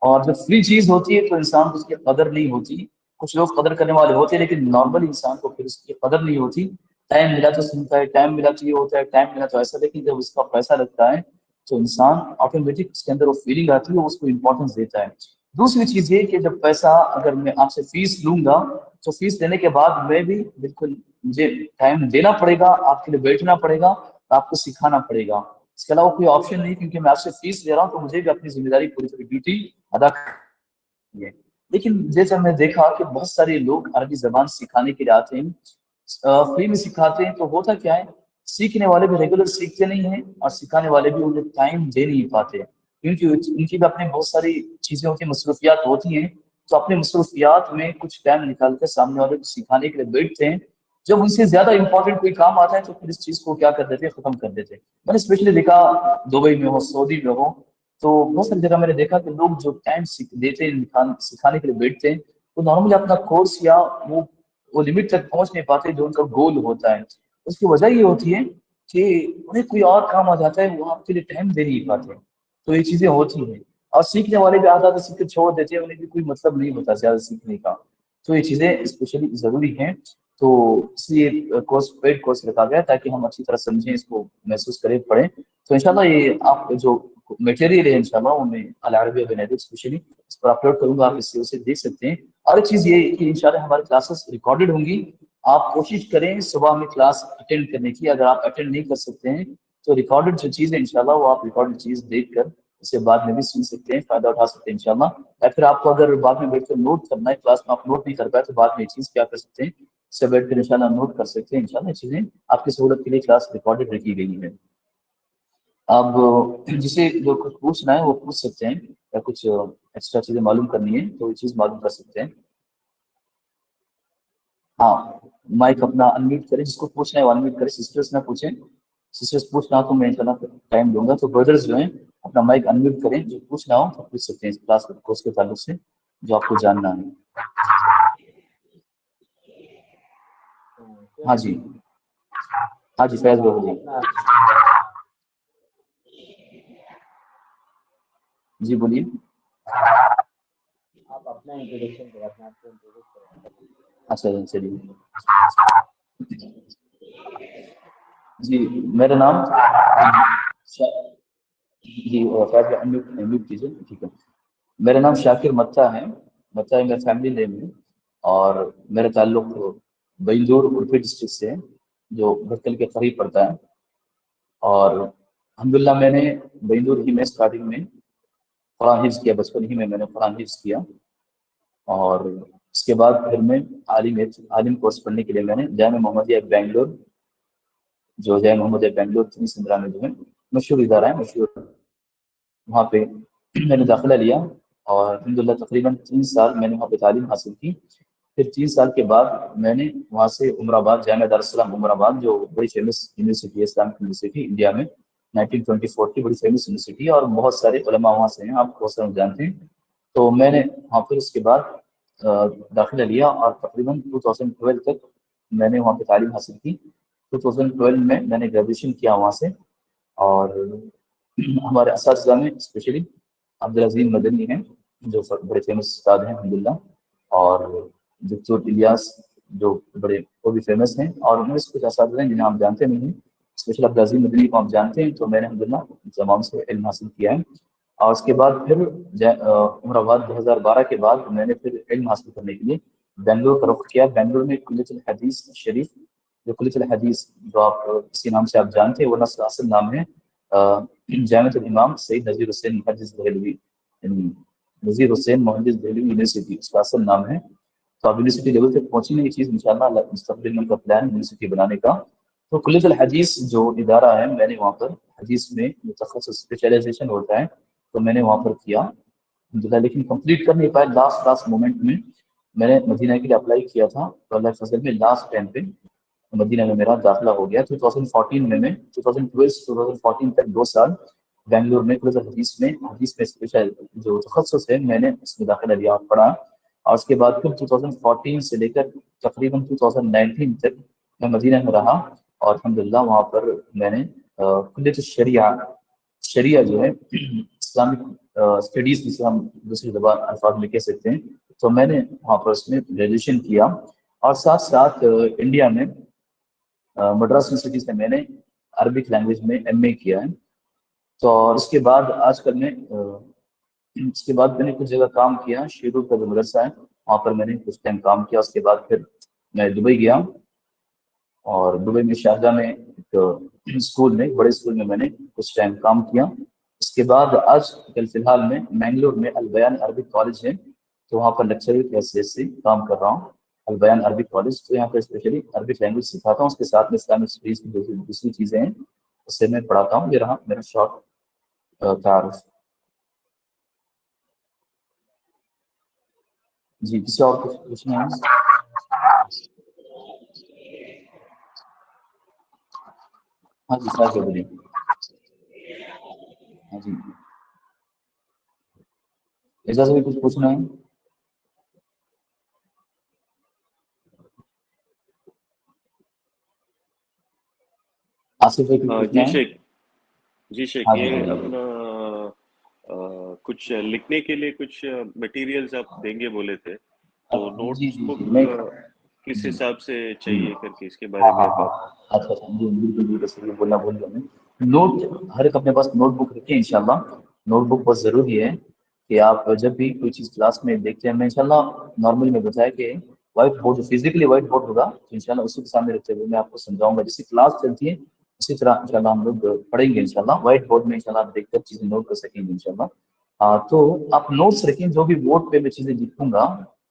اور جب فری چیز ہوتی ہے تو انسان کو اس کی قدر نہیں ہوتی، کچھ لوگ قدر کرنے والے ہوتے ہیں لیکن نارمل انسان کو پھر اس کی قدر نہیں ہوتی۔ ٹائم ملا تو سنتا ہے، ٹائم ملا تو یہ ہوتا ہے، ٹائم ملا تو ایسا، لیکن جب اس کا پیسہ لگتا ہے تو انسان آٹومیٹک اس کے اندر وہ فیلنگ آتی ہے، وہ اس کو امپورٹینس دیتا ہے۔ دوسری چیز یہ کہ جب پیسہ اگر میں آپ سے فیس لوں گا تو فیس لینے کے بعد میں بھی بالکل مجھے ٹائم دینا پڑے گا، آپ کے لیے بیٹھنا پڑے گا، آپ کو سکھانا پڑے گا۔ اس کے علاوہ کوئی آپشن نہیں، کیونکہ میں آپ سے فیس لے رہا ہوں تو مجھے بھی اپنی ذمہ داری پوری ڈیوٹی ادا کرنی ہے۔ لیکن جیسے ہم نے دیکھا کہ بہت سارے لوگ عربی زبان سکھانے کے لیے آتے ہیں، فری میں سکھاتے ہیں، تو ہوتا کیا ہے، سیکھنے والے بھی ریگولر سیکھتے نہیں ہیں اور سکھانے والے بھی انہیں ٹائم دے نہیں پاتے، کیونکہ ان کی بھی اپنے بہت ساری چیزیں ہوتی ہیں، مصروفیات ہوتی ہیں، تو اپنے مصروفیات میں کچھ ٹائم نکال کر سامنے والے کو سکھانے کے لیے بیٹھتے ہیں۔ جب ان سے زیادہ امپورٹنٹ کوئی کام آتا ہے تو پھر اس چیز کو کیا کر دیتے ہیں، ختم کر دیتے ہیں۔ میں نے اسپیشلی دیکھا دبئی میں ہو، سعودی میں ہو، تو بہت ساری جگہ میں نے دیکھا کہ لوگ جو ٹائم دیتے ہیں سکھانے کے لیے بیٹھتے ہیں، تو نارملی اپنا کورس یا وہ لمٹ تک پہنچ نہیں پاتے جو ان کا گول ہوتا ہے۔ اس کی وجہ یہ ہوتی ہے کہ انہیں کوئی اور کام آ جاتا ہے، وہ آپ کے لیے ٹائم دے نہیں پاتے، تو یہ چیزیں ہوتی ہیں۔ اور سیکھنے والے بھی آدھا سیکھ کے چھوڑ دیتے ہیں، انہیں بھی کوئی مطلب نہیں ہوتا زیادہ سیکھنے کا، تو یہ چیزیں اسپیشلی ضروری ہیں۔ تو اس لیے کورس پیڈ کورس رکھا گیا تاکہ ہم اچھی طرح سمجھیں، اس کو محسوس کریں، پڑھیں۔ تو انشاءاللہ یہ آپ جو میٹیریل ہے انشاءاللہ وہ میں العربیہ بنیادی اسپیشلی اس پر اپلوڈ کروں گا، آپ اس سے اسے دیکھ سکتے ہیں۔ اور ایک چیز یہ کہ انشاءاللہ ہماری کلاسز ریکارڈڈ ہوں گی، آپ کوشش کریں صبح میں کلاس اٹینڈ کرنے کی، اگر آپ اٹینڈ نہیں کر سکتے ہیں تو ریکارڈڈ جو چیز ہے انشاءاللہ وہ آپ ریکارڈڈ چیز دیکھ کر اسے بعد میں بھی سن سکتے ہیں، فائدہ اٹھا سکتے ہیں انشاءاللہ۔ یا پھر آپ کو اگر بعد میں بیٹھ کر نوٹ کرنا ہے، کلاس میں آپ نوٹ نہیں کر پائے تو بعد میں یہ چیز کیا کر سکتے ہیں، اس سے بیٹھ کر انشاءاللہ نوٹ کر سکتے ہیں انشاءاللہ۔ یہ چیزیں آپ کی سہولت کے لیے کلاس ریکارڈڈ رکھی گئی ہے۔ اب جسے جو کچھ پوچھنا ہے وہ پوچھ سکتے ہیں، یا کچھ ایکسٹرا چیزیں معلوم کرنی ہے تو یہ چیز معلوم کر سکتے ہیں۔ ہاں، مائک اپنا انمیوٹ کریں، جس کو پوچھنا ہے وہ انمیوٹ کریں، سسٹرس نہ پوچھیں، سسٹرس پوچھنا ہو تو میں انشاءاللہ ٹائم دوں گا، تو بردرز جو ہیں اپنا مائک انمیوٹ کریں، جو پوچھنا ہو تو پوچھ سکتے ہیں اس کلاس کورس کے تعلق سے جو آپ کو جاننا ہے۔ ہاں جی، ہاں جی، فیض بابو جی، جی بولیے۔ اچھا چلیے، جی میرا نام جی فیض انمیوٹ کیجیے، ٹھیک ہے۔ میرا نام شاکر متا ہے، متا ہے میرا فیملی نیم ہے، اور میرا تعلق بیندور اڑپی ڈسٹرکٹ سے ہے، جو بھٹکل کے قریب پڑتا ہے۔ اور الحمدللہ میں نے بیندور ہی میں اسٹارٹنگ میں قرآن حفظ کیا، بچپن ہی میں نے قرآن حفظ کیا، اور اس کے بعد پھر میں عالم کورس پڑھنے کے لیے میں نے جامعہ محمدیہ بنگلور، جو جامعہ محمدیہ بنگلور سندرا میں جو ہے مشہور ادارہ ہے، مشہور، وہاں پہ میں نے داخلہ لیا، اور الحمدللہ تقریباً 3 سال میں نے وہاں پہ تعلیم حاصل کی۔ پھر 3 سال کے بعد میں نے وہاں سے عمر آباد، جامعہ دارالسلام عمر آباد، جو بڑی فیمس یونیورسٹی ہے، اسلامک یونیورسٹی انڈیا میں، 1924 کی بڑی فیمس یونیورسٹی ہے، اور بہت سارے علماء وہاں سے ہیں، آپ بہت سارے جانتے ہیں۔ تو میں نے وہاں پھر اس کے بعد داخلہ لیا اور تقریباً 2012 تک میں نے وہاں پہ تعلیم حاصل کی. 2012 میں نے گریجویشن کیا وہاں سے. اور ہمارے اساتذہ میں اسپیشلی عبدالعظیم مدنی ہیں جو بڑے فیمس استاد ہیں الحمدللہ, اور دکتور الیاس جو بڑے وہ بھی فیمس ہیں, اور ان میں سے کچھ اساتذہ ہیں جنہیں آپ جانتے نہیں ہیں. اسپیشل عبدالعظیم مدنی کو آپ جانتے ہیں, تو میں نے الحمدللہ تمام سے علم حاصل کیا ہے. اور اس کے بعد پھر عمر آباد 2012 کے بعد میں نے پھر علم حاصل کرنے کے لیے بنگلور کا رخ کیا. بنگلور میں کلیۃ الحدیث شریف, جو کلیۃ الحدیث جو آپ اسی نام سے آپ جانتے ہیں, وہ اصل نام ہے جامعۃ الامام سید نذیر حسین محدث دہلوی, یعنی نذیر حسین محدث دہلوی یونیورسٹی اس کا اصل نام ہے. تو اب یونیورسٹی لیول تک پہنچی نہیں یہ چیز انشاءاللہ مستقبل میں ان کا پلان یونیورسٹی بنانے کا. تو کلیۃ الحدیث جو ادارہ ہے, میں نے وہاں پر حدیث میں تخصص اسپیشلائزیشن ہوتا ہے, تو میں نے وہاں پر کیا الحمدللہ, لیکن کمپلیٹ کر نہیں پائے. لاسٹ مومنٹ میں نے مدینہ کے لیے اپلائی کیا تھا, تو اللہ کے فضل میں لاسٹ ٹائم پہ مدینہ میں میرا داخلہ ہو گیا. 2014 میں 2014 تک 2 سال بنگلور میں حدیث میں اسپیشل جو تخصص ہے میں نے اس میں داخلہ لیا اور پڑھا. اور اس کے بعد پھر 2014 سے لے کر تقریباً 2019 تک میں مدینہ میں رہا, اور الحمدللہ وہاں پر میں نے کلیۃ شریعہ جو ہے اسلامک اسٹڈیز جسے ہم دوسری زبان الفاظ میں کہہ سکتے ہیں, تو میں نے وہاں پر اس میں گریجویشن کیا. اور ساتھ ساتھ انڈیا میں مدراس یونیورسٹی سے میں نے عربک لینگویج میں ایم اے کیا ہے. تو اس کے بعد آج کل میں نے کچھ جگہ کام کیا. شیرو کا جو مدرسہ ہے وہاں پر میں نے کچھ ٹائم کام کیا. اس کے بعد پھر میں دبئی گیا, اور دبئی میں شارجہ میں ایک اسکول میں, بڑے اسکول میں نے کچھ ٹائم کام کیا. اس کے بعد آج کل فی الحال میں مینگلور میں البیان عربک کالج ہے, تو وہاں پر لیکچرر کی حیثیت سے کام کر رہا ہوں. البیان عربک کالج, تو یہاں پہ اسپیشلی عربک لینگویج سکھاتا ہوں. اس کے ساتھ میں اسلامک اسٹڈیز کی دوسری چیزیں ہیں اس سے میں پڑھاتا ہوں. یہ رہا میرا شارٹ تعارف. جی کسی اور کچھ پوچھنا ہے؟ ہاں جی سر بولیے. ہاں جی ایسا سے بھی کچھ پوچھنا ہے؟ آصف بھائی کچھ پوچھنا جی ہے؟ شیخ, جی شیخ, ہاں جی یہ بولیے. اپنا کچھ لکھنے کے لیے کچھ مٹیریلز آپ دیں گے بولے تھے, تو جی نوٹس جی جی بک میں کس جی حساب سے جی چاہیے کر کے اس کے ہاں بارے میں ہاں آپ ہاں اچھا اچھا جی بالکل بالکل صحیح بولنا بول گیا میں. نوٹ ہر ایک اپنے پاس نوٹ بک رکھیں انشاءاللہ. نوٹ بک بہت ضروری ہے کہ آپ جب بھی کوئی چیز کلاس میں دیکھتے ہیں, میں انشاءاللہ نارملی میں بتایا کہ white board physically white board ہوگا, تو انشاءاللہ اسی کے سامنے رکھتے ہوئے میں آپ کو سمجھاؤں گا. جیسے کلاس چلتی ہے اسی طرح انشاءاللہ ہم لوگ پڑھیں گے انشاءاللہ. وائٹ بورڈ میں انشاءاللہ آپ دیکھ کر چیزیں نوٹ کر سکیں گے انشاءاللہ. تو آپ نوٹس رکھیں, جو بھی بورڈ پہ میں چیزیں لکھوں گا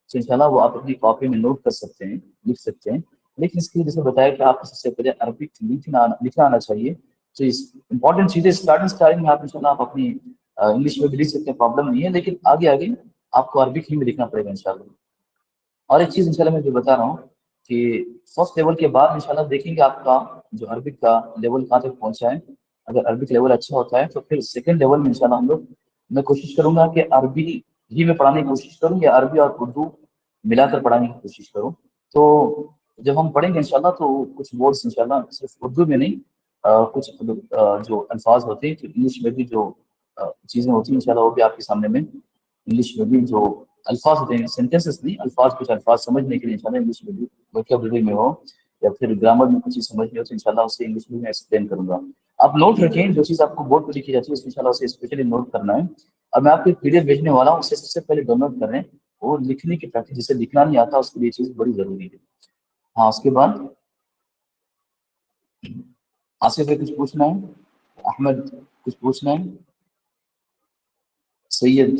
تو انشاءاللہ وہ آپ اپنی کاپی میں نوٹ کر سکتے ہیں, لکھ سکتے ہیں. لیکن اس کے لیے جیسے بتایا کہ آپ کو سب سے پہلے عربک لکھنا آنا چاہیے. تو امپورٹنٹ چیزیں اسٹارٹنگ میں آپ انشاءاللہ آپ اپنی انگلش میں بھی لکھ سکتے ہیں, پرابلم نہیں ہے, لیکن آگے آگے آپ کو عربک ہی میں لکھنا پڑے گا انشاءاللہ. اور ایک چیز انشاءاللہ میں جو بتا رہا ہوں کہ فرسٹ لیول کے بعد انشاءاللہ دیکھیں گے آپ کا جو عربک کا لیول کہاں تک پہنچا ہے. اگر عربک لیول اچھا ہوتا ہے تو پھر سیکنڈ لیول میں انشاءاللہ ہم لوگ, میں کوشش کروں گا کہ عربی ہی میں پڑھانے کی کوشش کروں, یا عربی اور اردو ملا کر پڑھانے کی کوشش کروں. تو جب ہم پڑھیں گے انشاءاللہ تو کچھ ورڈس انشاءاللہ صرف اردو میں نہیں, کچھ جو الفاظ ہوتے ہیں انگلش میں بھی جو چیزیں ہوتی ہیں انشاءاللہ وہ بھی آپ کے سامنے میں انگلش میں بھی جو الفاظ ہوتے ہیں, سینٹینسز نہیں الفاظ, کچھ الفاظ سمجھنے کے لیے انشاءاللہ انگلش میں بھی ووکیبلری میں ہو, یا پھر گرامر میں کچھ چیز سمجھنی ہو تو انشاءاللہ اسے انگلش میں ایکسپلین کروں گا. آپ نوٹ رکھیں, جو چیز آپ کو بورڈ پہ لکھی جاتی ہے اس انشاءاللہ اسے اسپیشلی نوٹ کرنا ہے. اب میں آپ کو ایک پی ڈی ایف بھیجنے والا ہوں, اسے سب سے پہلے ڈاؤن لوڈ کریں. وہ لکھنے کی پریکٹس, جسے لکھنا نہیں آتا اس کے لیے چیز بڑی ضروری ہے. ہاں اس کے بعد آصف بھائی کچھ پوچھنا ہے؟ احمد کچھ پوچھنا ہے؟ سید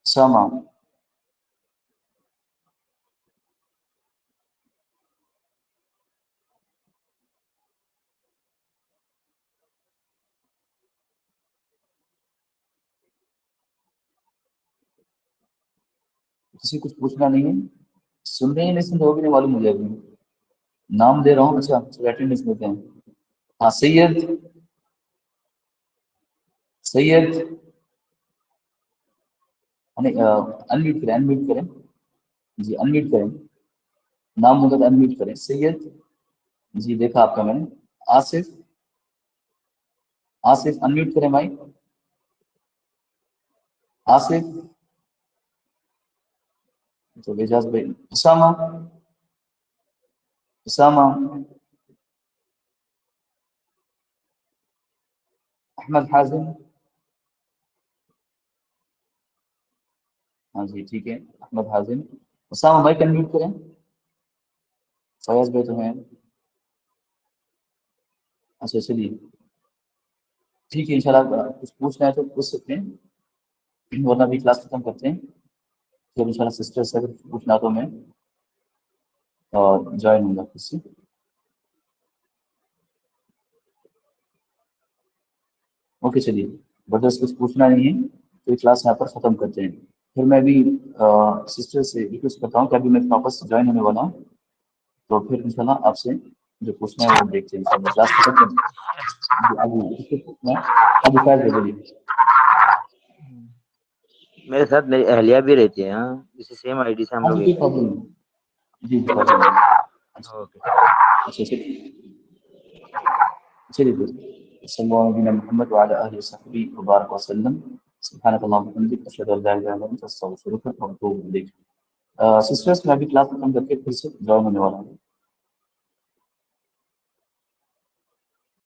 ساما کسی کچھ پوچھنا نہیں ہے؟ سن رہے ہیں نہیں سن رہے, وہ بھی نہیں معلوم ہو جائے گی. نام دے رہا ہوں, اچھا اٹینڈنس لیتے ہیں. ہاں سید, سید انمیوٹ کریں جی، انمیوٹ کریں، نام ہوگا تو انمیوٹ کریں. سید جی دیکھا آپ کا میں نے. آصف انمیوٹ کریں بھائی. آصف تو اعجاز بھائی. اسامہ احمد حازم. ہاں جی ٹھیک ہے احمد حازم. اسامہ بھائی انمیوٹ کریں. فیاض بھائی تو ہیں. اچھا چلیے ٹھیک ہے انشاءاللہ کچھ پوچھنا ہے تو پوچھ سکتے ہیں، ورنہ بھی کلاس ختم کرتے ہیں. پھر انشاءاللہ سسٹر سے اگر پوچھنا تو میں جوائن ہوں گا خود سے. اوکے چلیے بردرس کچھ پوچھنا نہیں ہے تو کلاس یہاں پر ختم کرتے ہیں. پھر میں بھی سسٹر سے ریکویسٹ کرتا ہوں کہ ابھی میں واپس جوائن ہونے والا ہوں، تو پھر انشاءاللہ آپ سے جو پوچھنا ہے وہ دیکھتے ہیں انشاءاللہ. کلاس ختم کرتے ہیں. ابھی فیض بھائی میرے ساتھ میری اہلیہ بھی رہتی ہے. ہاں اسی سیم آئی ڈی سے ہم لوگ کوئی پرابلم نہیں. جی پرابلم اوکے. اچھا چلیے پھر صلی اللہ علیہ محمد وعلی آلہ وصحبہ وبارک وسلم. سبحانک اللہم وبحمدک اشہد ان لا الہ الا انت استغفرک واتوب الیک. سسٹرس میں ابھی کلاس ختم کر کے پھر سے جوائن ہونے والا ہوں.